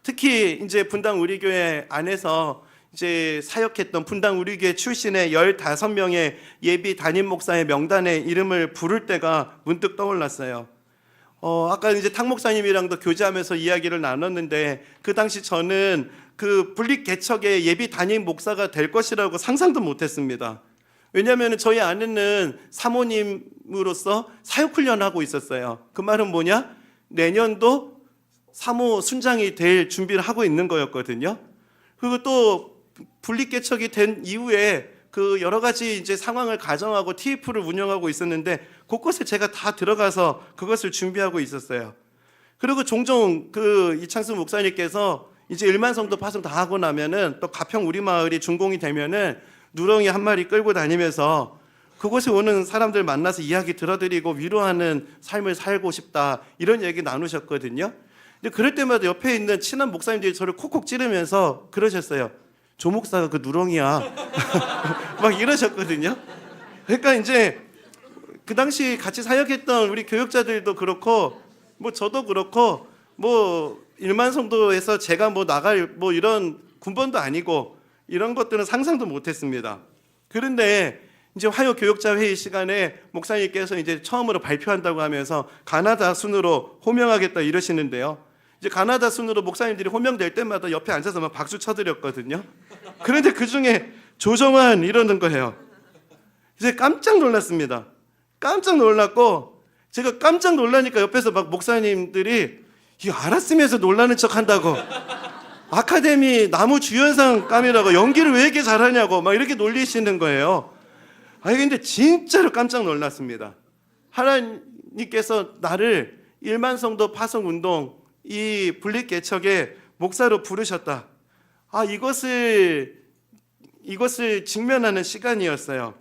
특히 이제 분당 우리 교회 안에서 이제 사역했던 분당 우리 교회 출신의 15명의 예비 담임 목사의 명단에 이름을 부를 때가 문득 떠올랐어요. 아까 이제 탕 목사님이랑도 교제하면서 이야기를 나눴는데 그 당시 저는 그 분립 개척의 예비 담임 목사가 될 것이라고 상상도 못했습니다. 왜냐하면 저희 아내는 사모님으로서 사역훈련하고 있었어요. 그 말은 뭐냐? 내년도 사모 순장이 될 준비를 하고 있는 거였거든요. 그리고 또 분립 개척이 된 이후에 그 여러 가지 이제 상황을 가정하고 TF를 운영하고 있었는데 곳곳에 제가 다 들어가서 그것을 준비하고 있었어요. 그리고 종종 그 이창수 목사님께서 이제 1만 성도 파송 다 하고 나면은 또 가평 우리 마을이 준공이 되면은 누렁이 한 마리 끌고 다니면서 그곳에 오는 사람들 만나서 이야기 들어드리고 위로하는 삶을 살고 싶다 이런 얘기 나누셨거든요. 근데 그럴 때마다 옆에 있는 친한 목사님들이 저를 콕콕 찌르면서 그러셨어요. 조 목사가 그 누렁이야. 막 이러셨거든요. 그러니까 이제 그 당시 같이 사역했던 우리 교육자들도 그렇고 뭐 저도 그렇고 뭐 1만 성도에서 제가 뭐 나갈 뭐 이런 군번도 아니고 이런 것들은 상상도 못했습니다. 그런데 이제 화요 교육자 회의 시간에 목사님께서 이제 처음으로 발표한다고 하면서 가나다 순으로 호명하겠다 이러시는데요. 이제 가나다 순으로 목사님들이 호명될 때마다 옆에 앉아서 막 박수 쳐드렸거든요. 그런데 그 중에 조정환 이러는 거예요. 이제 깜짝 놀랐습니다. 깜짝 놀랐고 제가 깜짝 놀라니까 옆에서 막 목사님들이 이거 알았으면서 놀라는 척 한다고 아카데미 나무 주연상 감이라고 연기를 왜 이렇게 잘하냐고 막 이렇게 놀리시는 거예요. 아니 근데 진짜로 깜짝 놀랐습니다. 하나님께서 나를 1만 성도 파송 운동 이 분립 개척의 목사로 부르셨다. 이것을 직면하는 시간이었어요.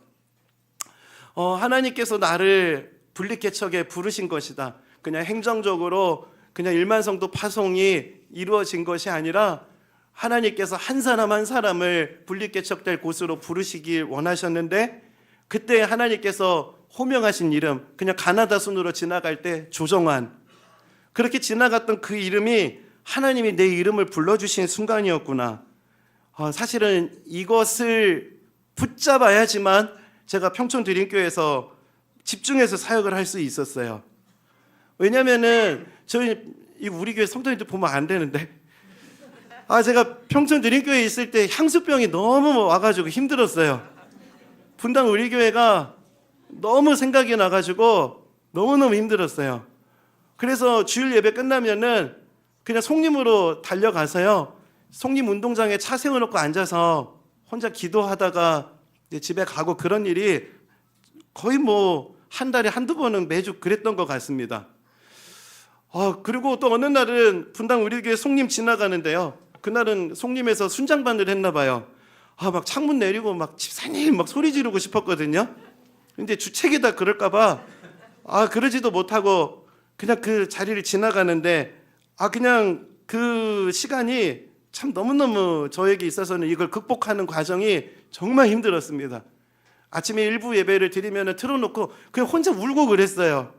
하나님께서 나를 분립 개척에 부르신 것이다. 그냥 행정적으로 그냥 1만 성도 파송이 이루어진 것이 아니라 하나님께서 한 사람 한 사람을 분립 개척될 곳으로 부르시길 원하셨는데 그때 하나님께서 호명하신 이름 그냥 가나다 순으로 지나갈 때 조정환 그렇게 지나갔던 그 이름이 하나님이 내 이름을 불러주신 순간이었구나. 사실은 이것을 붙잡아야지만 제가 평촌드림교회에서 집중해서 사역을 할 수 있었어요. 왜냐면은 저희 우리 교회 성도님들 보면 안 되는데 제가 평촌드림교회에 있을 때 향수병이 너무 와가지고 힘들었어요. 분당 우리 교회가 너무 생각이 나가지고 너무너무 힘들었어요. 그래서 주일 예배 끝나면은 그냥 송림으로 달려가서요. 송림 운동장에 차 세워놓고 앉아서 혼자 기도하다가 이제 집에 가고 그런 일이 거의 뭐 한 달에 한두 번은 매주 그랬던 것 같습니다. 그리고 또 어느 날은 분당 우리 교회 송림 지나가는데요. 그날은 송림에서 순장반을 했나 봐요. 막 창문 내리고 막 집사님 막 소리 지르고 싶었거든요. 근데 주책이다 그럴까봐 그러지도 못하고 그냥 그 자리를 지나가는데 그냥 그 시간이 참 너무너무 저에게 있어서는 이걸 극복하는 과정이 정말 힘들었습니다. 아침에 일부 예배를 드리면 틀어놓고 그냥 혼자 울고 그랬어요.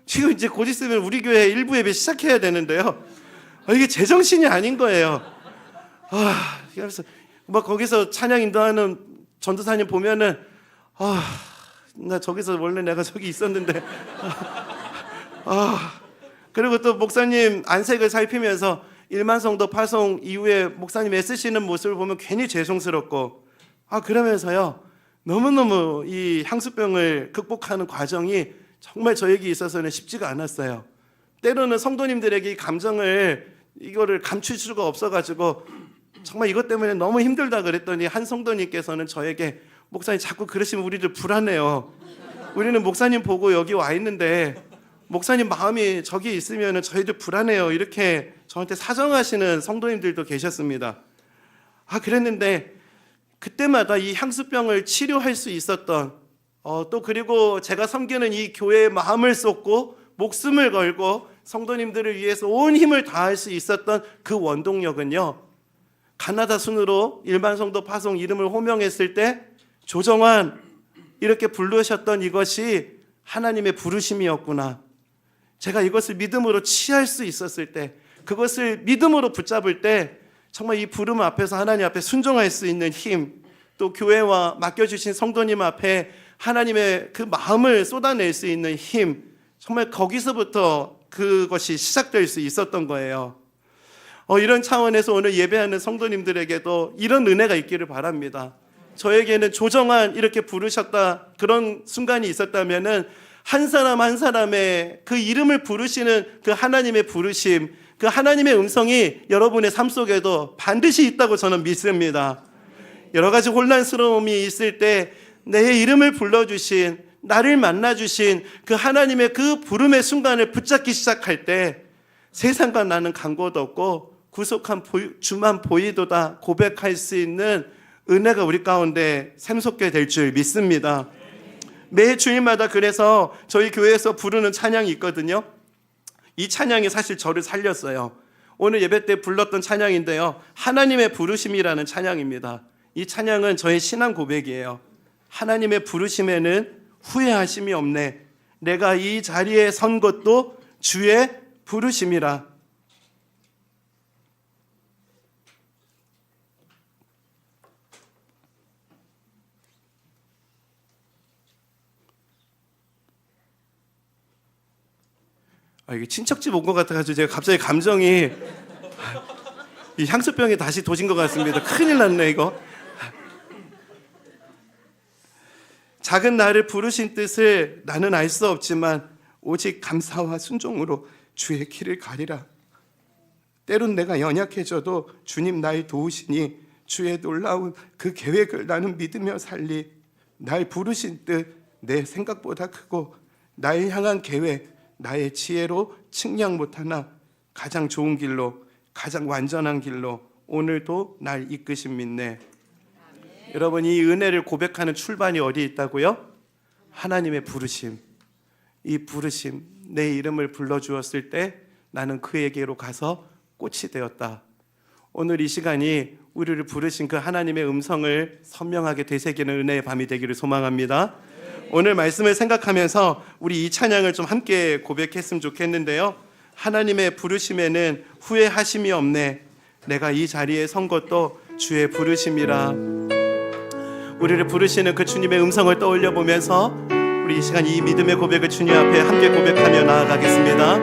지금 이제 곧 있으면 우리 교회 일부 예배 시작해야 되는데요. 이게 제정신이 아닌 거예요. 그래서 막 거기서 찬양 인도하는 전도사님 보면은 나 저기서 원래 내가 저기 있었는데 그리고 또 목사님 안색을 살피면서 1만 성도 파송 이후에 목사님 애쓰시는 모습을 보면 괜히 죄송스럽고 그러면서요 너무너무 이 향수병을 극복하는 과정이 정말 저에게 있어서는 쉽지가 않았어요. 때로는 성도님들에게 이 감정을 이거를 감출 수가 없어가지고 정말 이것 때문에 너무 힘들다 그랬더니 한 성도님께서는 저에게 목사님 자꾸 그러시면 우리들 불안해요. 우리는 목사님 보고 여기 와 있는데 목사님 마음이 저기 있으면 저희들 불안해요. 이렇게 저한테 사정하시는 성도님들도 계셨습니다. 그랬는데 그때마다 이 향수병을 치료할 수 있었던 또 그리고 제가 섬기는 이 교회의 마음을 쏟고 목숨을 걸고 성도님들을 위해서 온 힘을 다할 수 있었던 그 원동력은요. 가나다 순으로 1만 성도 파송 이름을 호명했을 때 조정환 이렇게 부르셨던 이것이 하나님의 부르심이었구나. 제가 이것을 믿음으로 취할 수 있었을 때 그것을 믿음으로 붙잡을 때 정말 이 부름 앞에서 하나님 앞에 순종할 수 있는 힘 또 교회와 맡겨주신 성도님 앞에 하나님의 그 마음을 쏟아낼 수 있는 힘 정말 거기서부터 그것이 시작될 수 있었던 거예요. 이런 차원에서 오늘 예배하는 성도님들에게도 이런 은혜가 있기를 바랍니다. 저에게는 조정한 이렇게 부르셨다 그런 순간이 있었다면은 한 사람 한 사람의 그 이름을 부르시는 그 하나님의 부르심, 그 하나님의 음성이 여러분의 삶 속에도 반드시 있다고 저는 믿습니다. 여러 가지 혼란스러움이 있을 때 내 이름을 불러주신, 나를 만나주신 그 하나님의 그 부름의 순간을 붙잡기 시작할 때 세상과 나는 간고도 없고 구속한 주만 보이도다 고백할 수 있는 은혜가 우리 가운데 샘솟게 될 줄 믿습니다. 매 주일마다 그래서 저희 교회에서 부르는 찬양이 있거든요. 이 찬양이 사실 저를 살렸어요. 오늘 예배 때 불렀던 찬양인데요, 하나님의 부르심이라는 찬양입니다. 이 찬양은 저의 신앙 고백이에요. 하나님의 부르심에는 후회하심이 없네. 내가 이 자리에 선 것도 주의 부르심이라. 이게 친척집 온 것 같아가지고 제가 갑자기 감정이 이 향수병에 다시 도진 것 같습니다. 큰일 났네 이거. 작은 나를 부르신 뜻을 나는 알 수 없지만 오직 감사와 순종으로 주의 길을 가리라. 때론 내가 연약해져도 주님 날 도우시니 주의 놀라운 그 계획을 나는 믿으며 살리. 날 부르신 뜻 내 생각보다 크고 날 향한 계획 나의 지혜로 측량 못하나 가장 좋은 길로, 가장 완전한 길로 오늘도 날 이끄신 믿네. 여러분, 이 은혜를 고백하는 출발이 어디에 있다고요? 하나님의 부르심. 이 부르심, 내 이름을 불러주었을 때 나는 그에게로 가서 꽃이 되었다. 오늘 이 시간이 우리를 부르신 그 하나님의 음성을 선명하게 되새기는 은혜의 밤이 되기를 소망합니다. 오늘 말씀을 생각하면서 우리 이 찬양을 좀 함께 고백했으면 좋겠는데요. 하나님의 부르심에는 후회하심이 없네. 내가 이 자리에 선 것도 주의 부르심이라. 우리를 부르시는 그 주님의 음성을 떠올려 보면서 우리 이 시간 이 믿음의 고백을 주님 앞에 함께 고백하며 나아가겠습니다.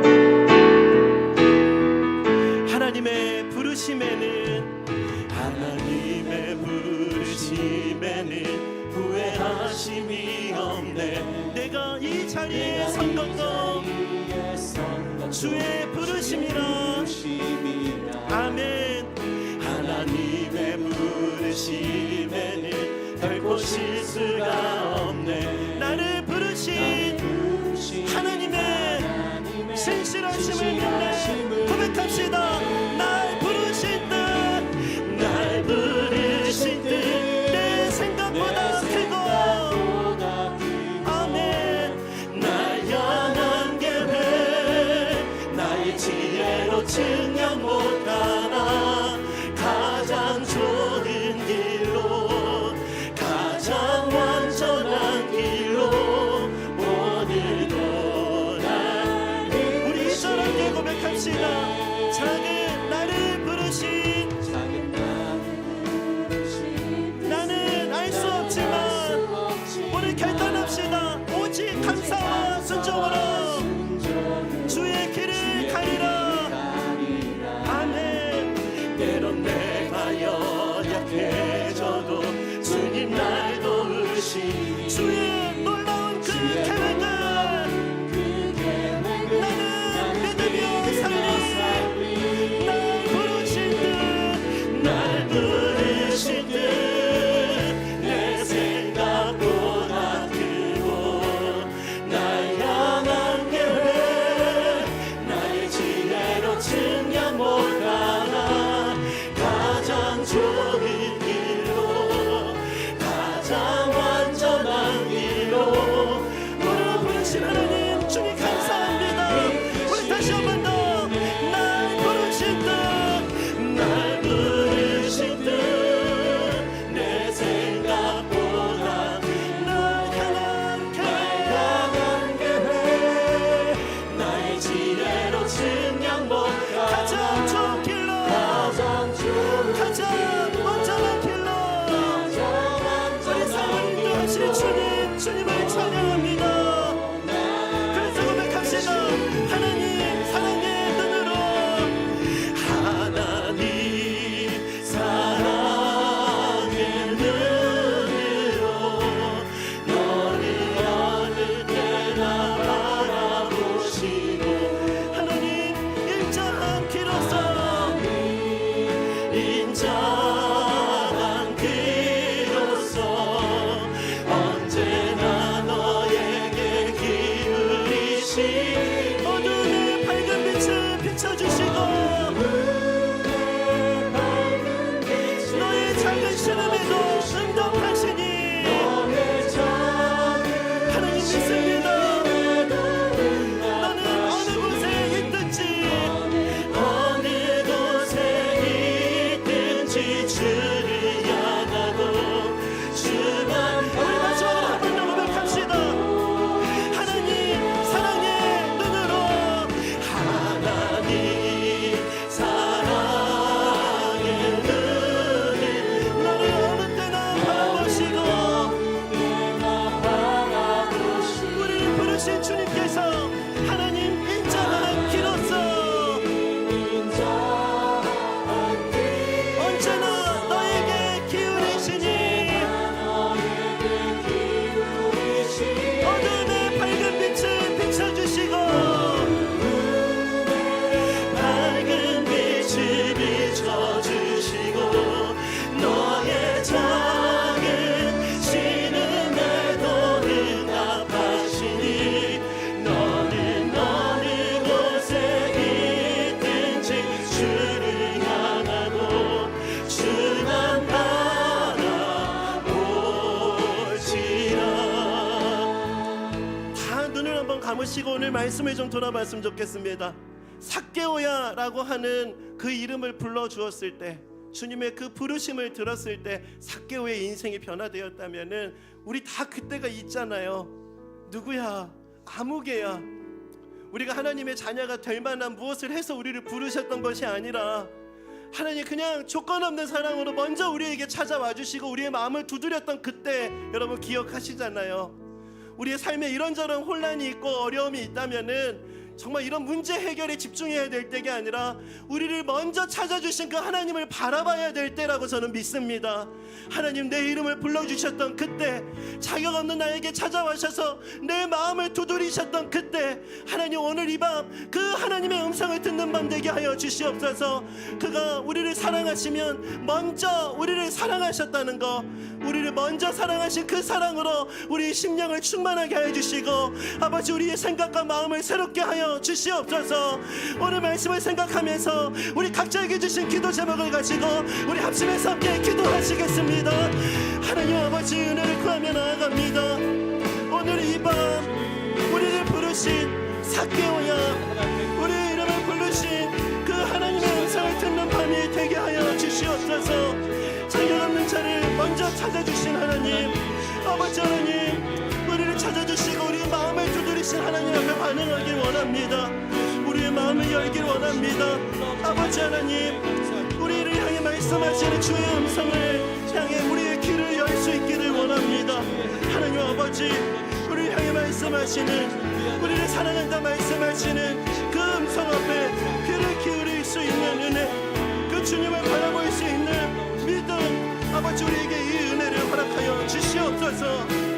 하나님의 부르심에는, 하나님의 부르심에는 후회하심이 없네. 내가 이 자리에 선 것도 주의 부르심이라. 아멘. 하나님의 부르심에는 결코 실수가 없네. 나를 부르신 하나님의 신실하심을 믿네. 고백합시다. 날 부르신 뜻, 날 부르신 뜻 내 생각보다 크고, 아멘. 날 향한 계획 나의 지혜로 측량 못하나 가장 좋은 길로, 가장 완전한 길로 오늘도 날. 우리 이처럼 고백합시다. 작은 나를 부르신, 나는 알 수 없지만 오늘 결단합시다. 오직 감사와 순종으로 주의 길을 가리라. 아멘. 때론 내가 연약해져도 주님 날 도우시. 주의 놀라운 그 계획을 나는 믿으며 살리. 날 부르신 뜻, 날 부르신 뜻 내 생각보다 크고, 날 향한 계획 나의 지혜로 측량 못하나 가장 좋은 길로, 가장 완전한 길로 우리를 부르신 하나님, 주님 감사합니다. 우리 다시 한 번 더. 날 부르신 뜻, 날 부르신 뜻 내 생각보다 날 향한 계획 나의 지혜로 측량 못하나 가장 좋은 길로, 가장 완전한 길로 우리 삶을 잡으시고 오늘 말씀을 좀 돌아봤으면 좋겠습니다. 삭개오야라고 하는 그 이름을 불러주었을 때, 주님의 그 부르심을 들었을 때 삭개오의 인생이 변화되었다면은 우리 다 그때가 있잖아요. 누구야? 아무개야. 우리가 하나님의 자녀가 될 만한 무엇을 해서 우리를 부르셨던 것이 아니라 하나님 그냥 조건 없는 사랑으로 먼저 우리에게 찾아와 주시고 우리의 마음을 두드렸던 그때, 여러분 기억하시잖아요. 우리의 삶에 이런저런 혼란이 있고 어려움이 있다면은 정말 이런 문제 해결에 집중해야 될 때가 아니라 우리를 먼저 찾아주신 그 하나님을 바라봐야 될 때라고 저는 믿습니다. 하나님, 내 이름을 불러주셨던 그때, 자격 없는 나에게 찾아와셔서 내 마음을 두드리셨던 그때, 하나님 오늘 이 밤 그 하나님의 음성을 듣는 밤 되게 하여 주시옵소서. 그가 우리를 사랑하시면 먼저 우리를 사랑하셨다는 거, 우리를 먼저 사랑하신 그 사랑으로 우리의 심령을 충만하게 하여 주시고, 아버지 우리의 생각과 마음을 새롭게 하여 주시옵소서. 오늘 말씀을 생각하면서 우리 각자에게 주신 기도 제목을 가지고 우리 합심해서 함께 기도하시겠습니다. 하나님 아버지 은혜를 구하며 나아갑니다. 오늘 이 밤 우리를 부르신 삭개오야, 우리의 이름을 부르신 그 하나님의 음성을 듣는 밤이 되게 하여 주시옵소서. 자격 없는 자를 먼저 찾아주신 하나님, 아버지 하나님, 우리를 찾아주시고 우리의 마음을 두드리신 하나님 앞에 반응하길 원합니다. 우리의 마음을 열길 원합니다. 아버지 하나님, 우리를 향해 말씀하시는 주의 음성을 향해 우리의 귀를 열 수 있기를 원합니다. 하나님 아버지, 우리를 향해 말씀하시는, 우리를 사랑한다 말씀하시는 그 음성 앞에 귀를 기울일 수 있는 은혜, 그 주님을 바라볼 수 있는 믿음, 아버지 우리에게 이 은혜를 허락하여 주시옵소서.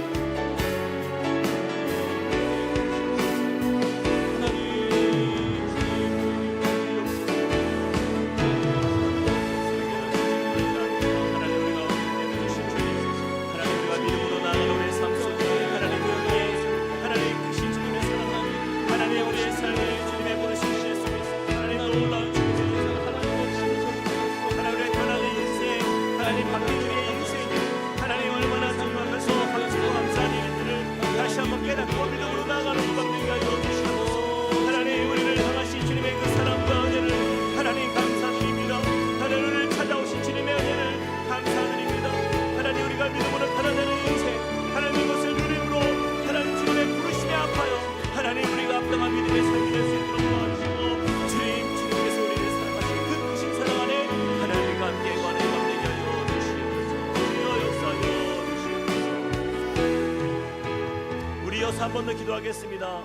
한 번 더 기도하겠습니다.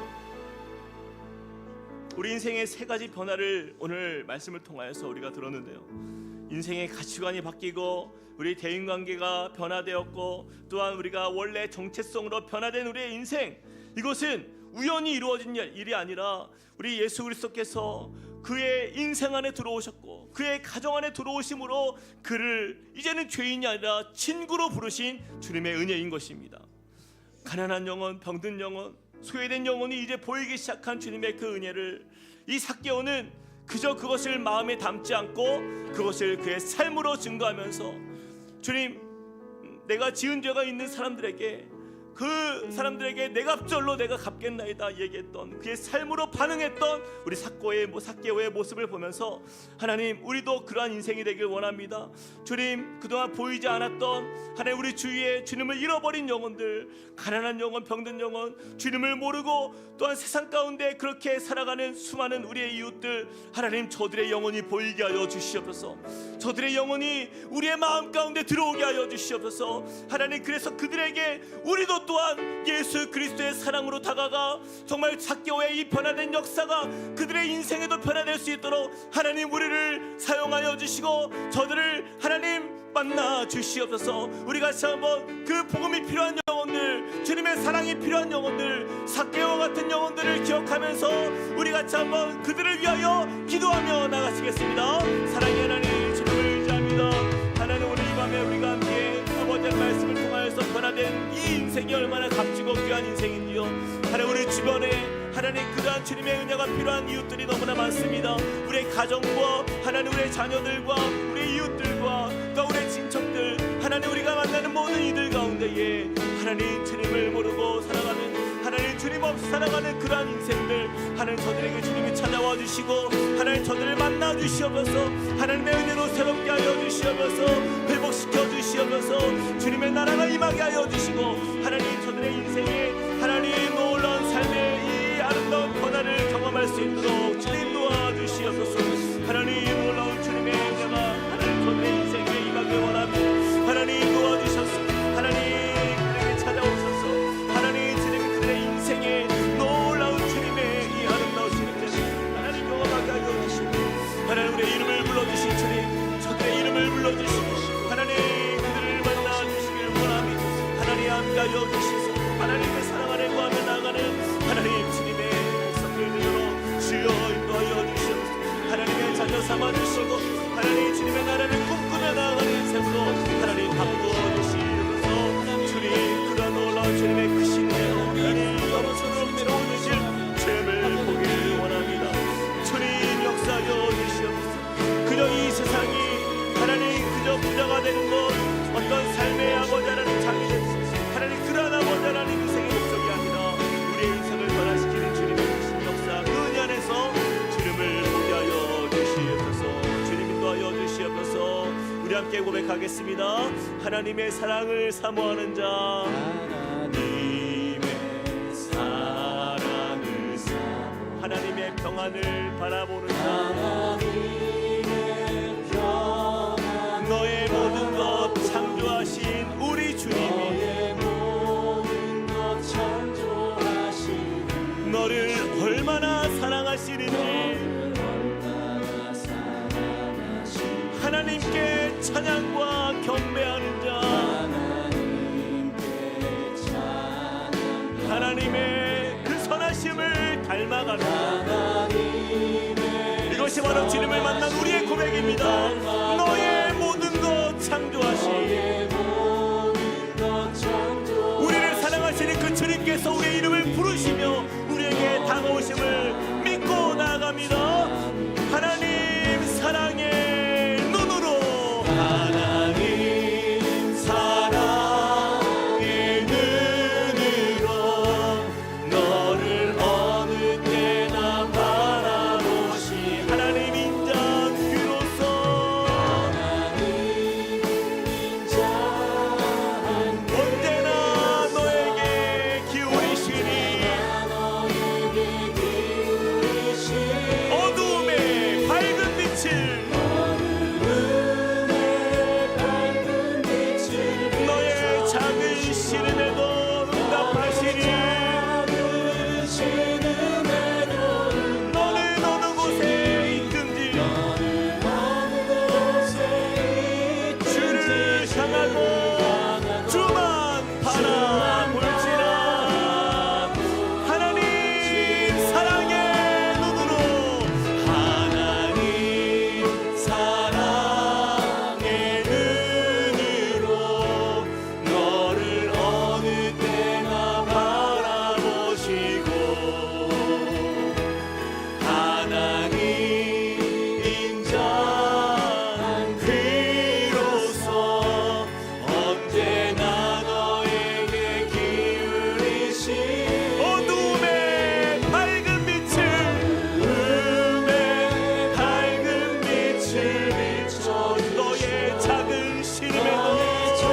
우리 인생의 세 가지 변화를 오늘 말씀을 통하여서 우리가 들었는데요, 인생의 가치관이 바뀌고 우리 대인관계가 변화되었고, 또한 우리가 원래 정체성으로 변화된 우리의 인생, 이것은 우연히 이루어진 일이 아니라 우리 예수 그리스도께서 그의 인생 안에 들어오셨고 그의 가정 안에 들어오심으로 그를 이제는 죄인이 아니라 친구로 부르신 주님의 은혜인 것입니다. 가난한 영혼, 병든 영혼, 소외된 영혼이 이제 보이기 시작한 주님의 그 은혜를 이 삭개오는 그저 그것을 마음에 담지 않고 그것을 그의 삶으로 증거하면서, 주님, 내가 지은 죄가 있는 사람들에게, 그 사람들에게 내 값절로 내가 갚겠나이다 얘기했던 그의 삶으로 반응했던 우리 삭개오의 모습을 보면서, 하나님 우리도 그러한 인생이 되길 원합니다. 주님, 그동안 보이지 않았던 하나님 우리 주위에 주님을 잃어버린 영혼들, 가난한 영혼, 병든 영혼, 주님을 모르고 또한 세상 가운데 그렇게 살아가는 수많은 우리의 이웃들, 하나님 저들의 영혼이 보이게 하여 주시옵소서. 저들의 영혼이 우리의 마음 가운데 들어오게 하여 주시옵소서. 하나님, 그래서 그들에게 우리도 또한 예수 그리스도의 사랑으로 다가가 정말 삭개오의 이 변화된 역사가 그들의 인생에도 변화될 수 있도록 하나님 우리를 사용하여 주시고 저들을 하나님 만나 주시옵소서. 우리가 다시 한번 그 복음이 필요한 영혼들, 주님의 사랑이 필요한 영혼들, 삭개오와 같은 영혼들을 기억하면서 우리 같이 한번 그들을 위하여 기도하며 나가시겠습니다. 사랑의 하나님, 주님을 의지합니다. 하나님, 오늘 이 밤에 우리가 함께 아버지의 말씀을 통하여서 변화된 이 인생이 얼마나 값지고 귀한 인생인지요. 하나님, 우리 주변에 하나님 그러한 주님의 은혜가 필요한 이웃들이 너무나 많습니다. 우리의 가정과 하나님 우리의 자녀들과 우리의 이웃들과 또 우리의 친척들, 하나님 우리가 만나는 모든 이들 가운데에 하나님 주님을 모르고 살아가는 하나님 주님 없이 살아가는 그러한 인생들 하나님 저들에게 주님이 찾아와 주시고 하나님 저들을 만나 주시옵소서. 하나님의 은혜로 새롭게 하여 주시옵소서. 회복시켜 주시옵소서. 주님의 나라가 임하게 하여 주시고 하나님 저들의 인생에 하나님 놀라운 삶의 이 아름다운 변화를 경험할 수 있도록 주님 도와주시옵소서. 하나님 놀라운 주님의 은혜가 하나님 저들의 인생에 임하길 원합니다. 하나님 도와주셔서 하나님 그들에게 찾아오셔서 하나님 그들의 인생에 놀라운 주님의 이 아름다우신 은혜를 하나님 경험하게 하여 주시고 하나님 우리의 이름을 불러주신 주님 저들의 이름을 불러주시고 하나님 그들을 만나주시길 원합니다. 하나님 함께하여 주시소. 하나님의 사랑 안에 구하며 나가는 하나님 주님의 성령으로 주여 인도하여 주시옵소서. 하나님의 자녀 삼아주시고 하나님 주님의 나라를 꿈꾸며 나아가는 인생으로 하나님 바꾸어 주시옵소서. 주님 그런 놀라운 주님의 크신 은혜로 하나님 너무처럼 채워주실 주님을 보기를 원합니다. 주님 역사하여 주시옵소서. 그저 이 세상이 하나님 그저 부자가 되는 것 어떤 삶의 아버지 하나님 장이된 하나님 그러한 아버지 하나님 인생의 목적이 아니라 우리의 인생을 변화시키는 주님의 크신 역사 그 은혜 안에서 주님을 보게 하여 주시옵소서. 주님 인도하여 주시옵소서. 우리 함께 고백하겠습니다. 하나님의 사랑을 사모하는 자 하나님의 사랑을 사모 하나님의 평안을 바라보는 자 너의 모든 것 창조하신 우리 주님이 너를 얼마나 사랑하시는지 하나님께 찬양과 경배하는 자 하나님의 그 선하심을 닮아가는 이것이 바로 주님을 만난 우리의 고백입니다. 너의 모든 것 창조하신 우리를 사랑하시는 그 주님께서 우리의 이름을 부르시며 우리에게 다가오심을 믿고 나아갑니다. 하나님 사랑의 눈으로 하나님 사랑의 눈으로 너를 어느 때나 바라보시 하나님 인자 귀로서 언제나 너에게 기울이시니 어두움의 밝은 빛을 너의 작은 시름에도 응답하시니 너는 어느 곳에 있든지 주를 향하고 주만 바라볼지라 하나님 사랑의 눈으로 하나님 사랑의 눈으로 너를 어느 때나 바라보시고 하나님 인자한 귀로서 언제나 너에게 기울이시 어둠의 밝은 빛을 음의 밝은 빛을 비춰 너의 작은 신음에도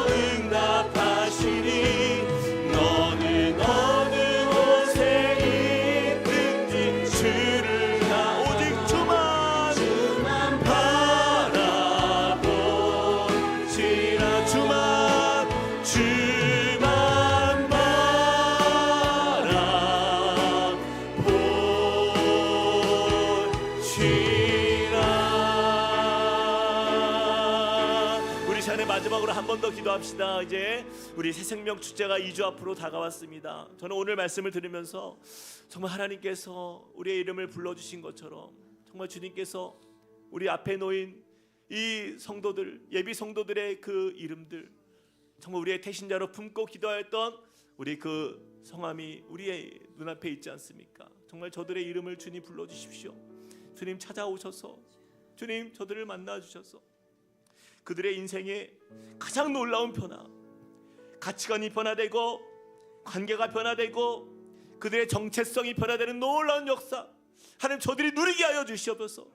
응답하시니 너는 어느 곳에 있든지 주를 나 오직 주만 바라보시라 주만 바라보시라. 우리 시간의 마지막으로 한 번 더 기도합시다. 이제 우리 새생명 축제가 2주 앞으로 다가왔습니다. 저는 오늘 말씀을 들으면서 정말 하나님께서 우리의 이름을 불러주신 것처럼 정말 주님께서 우리 앞에 놓인 이 성도들 예비 성도들의 그 이름들 정말 우리의 태신자로 품고 기도하였던 우리 그 성함이 우리의 눈앞에 있지 않습니까? 정말 저들의 이름을 주님 불러주십시오. 주님 찾아오셔서 주님 저들을 만나주셔서 그들의 인생에 가장 놀라운 변화 가치관이 변화되고 관계가 변화되고 그들의 정체성이 변화되는 놀라운 역사 하나님 저들이 누리게 하여 주시옵소서.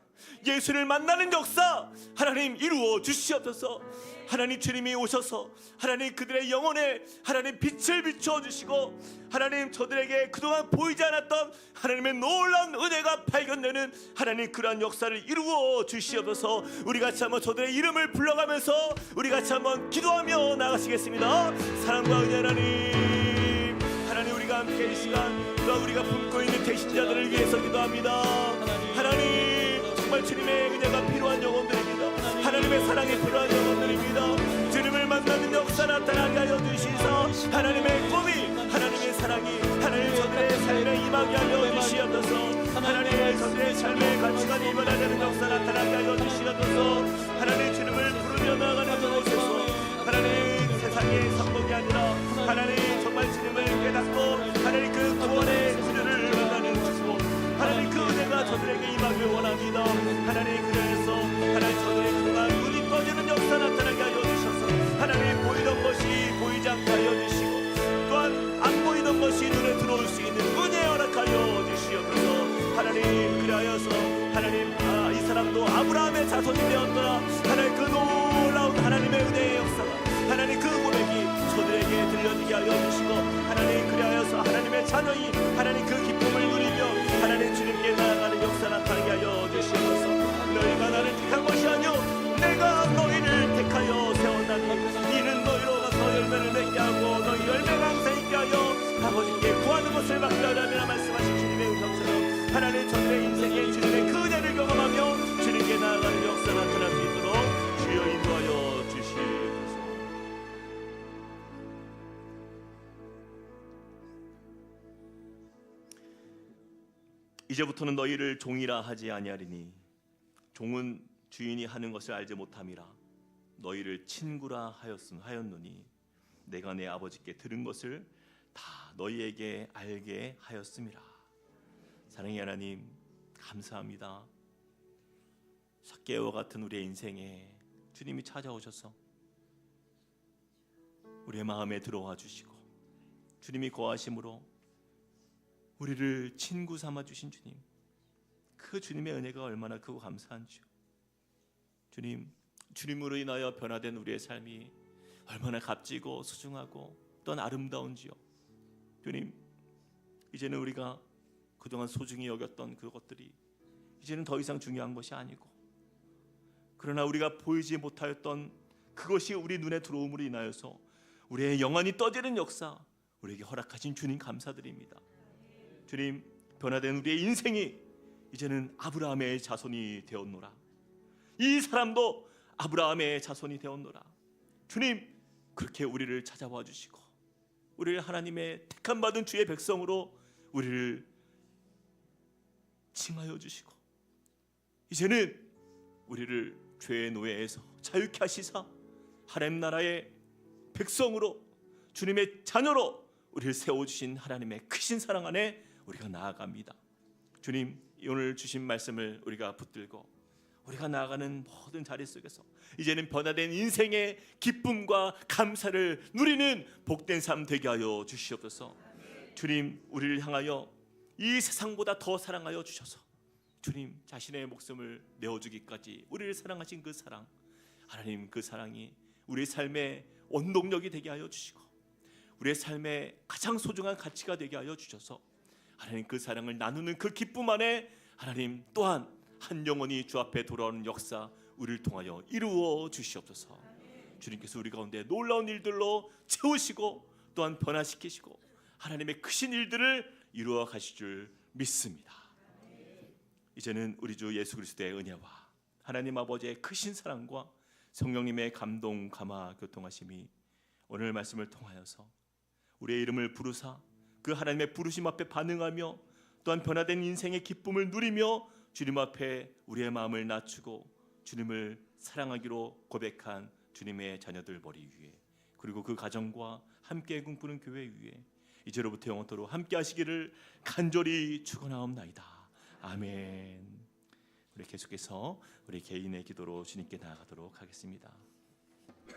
예수를 만나는 역사 하나님 이루어 주시옵소서. 하나님 주님이 오셔서 하나님 그들의 영혼에 하나님 빛을 비추어 주시고 하나님 저들에게 그동안 보이지 않았던 하나님의 놀라운 은혜가 발견되는 하나님 그러한 역사를 이루어 주시옵소서. 우리 같이 한번 저들의 이름을 불러가면서 우리 같이 한번 기도하며 나가시겠습니다. 사랑과 은혜 하나님, 하나님 우리가 함께 이 시간 또한 우리가 품고 있는 대신자들을 위해서 기도합니다. 하나님 정말 주님의 은혜가 필요한 영혼들입니다. 하나님의 사랑이 필요한 영혼들입니다. 주님을 만나는 역사 나타나게 하여 주시서 하나님의 꿈이 하나님의 사랑이 하나님 저들의 삶에 임하게 하여 주시옵소서. 하나님 저들의 삶의 가치관이 변화되는 역사 나타나게 하여 주시옵소서. 하나님 주님을 부르며 나아가는 곳에서 하나님 세상의 성공이 아니라 하나님 정말 주님을 깨닫고 하나님 그 구원의 은혜를 나누시고 하나님 그 은혜가 저들에게 임하길 원합니다. 하나님 그래서 하나님 저들의 그동안 눈이 떠지는 역사 나타나게 하여 주셔서 하나님 보이던 것이 보이지 않게 하여 주시고 또한 안 보이던 것이 눈에 들어올 수 있는 은혜 허락하여 주시옵소서. 하나님 그리하여서 하나님 이 사람도 아브라함의 자손이 되었더라. 하나님 그 놀라운 하나님의 은혜의 역사가 하나님 그 고백이 저들에게 들려지게 하여 주시고 하나님 그리하여서 하나님의 자녀이 하나님 그 기쁨을 누리며 하나님 주님께 나아가는 역사 나타나게 하여 주시옵소서. 너희가 나를 택한 것이 아니오 내가 너희를 택하여 세웠나니 이는 너희로 가서 열매를 맺게 하고 너희 열매가 항상 있게 하여 아버지께 구하는 것을 받게 하라며 말씀하신 주님의 음성처럼 하나님 저들의 인생에 주님의 그 은혜를 경험하며 주님께 나아가는 역사 나타날 수 있도록 주여 인도하여 주시옵소서. 이제부터는 너희를 종이라 하지 아니하리니 종은 주인이 하는 것을 알지 못함이라 너희를 친구라 하였노니 내가 내 아버지께 들은 것을 다 너희에게 알게 하였음이라. 사랑의 하나님 감사합니다. 삭개와 같은 우리의 인생에 주님이 찾아오셔서 우리의 마음에 들어와 주시고 주님이 거하심으로 우리를 친구 삼아 주신 주님, 그 주님의 은혜가 얼마나 크고 감사한지요. 주님, 주님으로 인하여 변화된 우리의 삶이 얼마나 값지고 소중하고 또한 아름다운지요. 주님, 이제는 우리가 그동안 소중히 여겼던 그것들이 이제는 더 이상 중요한 것이 아니고 그러나 우리가 보이지 못하였던 그것이 우리 눈에 들어옴으로 인하여서 우리의 영안이 떠지는 역사 우리에게 허락하신 주님 감사드립니다. 주님, 변화된 우리의 인생이 이제는 아브라함의 자손이 되었노라. 이 사람도 아브라함의 자손이 되었노라. 주님, 그렇게 우리를 찾아와 주시고 우리를 하나님의 택함 받은 주의 백성으로 우리를 칭하여 주시고 이제는 우리를 죄의 노예에서 자유케 하시사 하나님 나라의 백성으로 주님의 자녀로 우리를 세워주신 하나님의 크신 사랑 안에 우리가 나아갑니다. 주님, 오늘 주신 말씀을 우리가 붙들고 우리가 나아가는 모든 자리 속에서 이제는 변화된 인생의 기쁨과 감사를 누리는 복된 삶 되게 하여 주시옵소서. 주님, 우리를 향하여 이 세상보다 더 사랑하여 주셔서 주님 자신의 목숨을 내어주기까지 우리를 사랑하신 그 사랑, 하나님 그 사랑이 우리의 삶의 원동력이 되게 하여 주시고 우리의 삶의 가장 소중한 가치가 되게 하여 주셔서 하나님 그 사랑을 나누는 그 기쁨 안에 하나님 또한 한 영혼이 주 앞에 돌아오는 역사 우리를 통하여 이루어 주시옵소서. 주님께서 우리 가운데 놀라운 일들로 채우시고 또한 변화시키시고 하나님의 크신 일들을 이루어 가실 줄 믿습니다. 이제는 우리 주 예수 그리스도의 은혜와 하나님 아버지의 크신 사랑과 성령님의 감동 감화 교통하심이 오늘 말씀을 통하여서 우리의 이름을 부르사 그 하나님의 부르심 앞에 반응하며 또한 변화된 인생의 기쁨을 누리며 주님 앞에 우리의 마음을 낮추고 주님을 사랑하기로 고백한 주님의 자녀들 머리 위에 그리고 그 가정과 함께 꿈꾸는 교회 위에 이제로부터 영원토록 함께 하시기를 간절히 축원하옵나이다. 아멘. 우리 계속해서 우리 개인의 기도로 주님께 나아가도록 하겠습니다.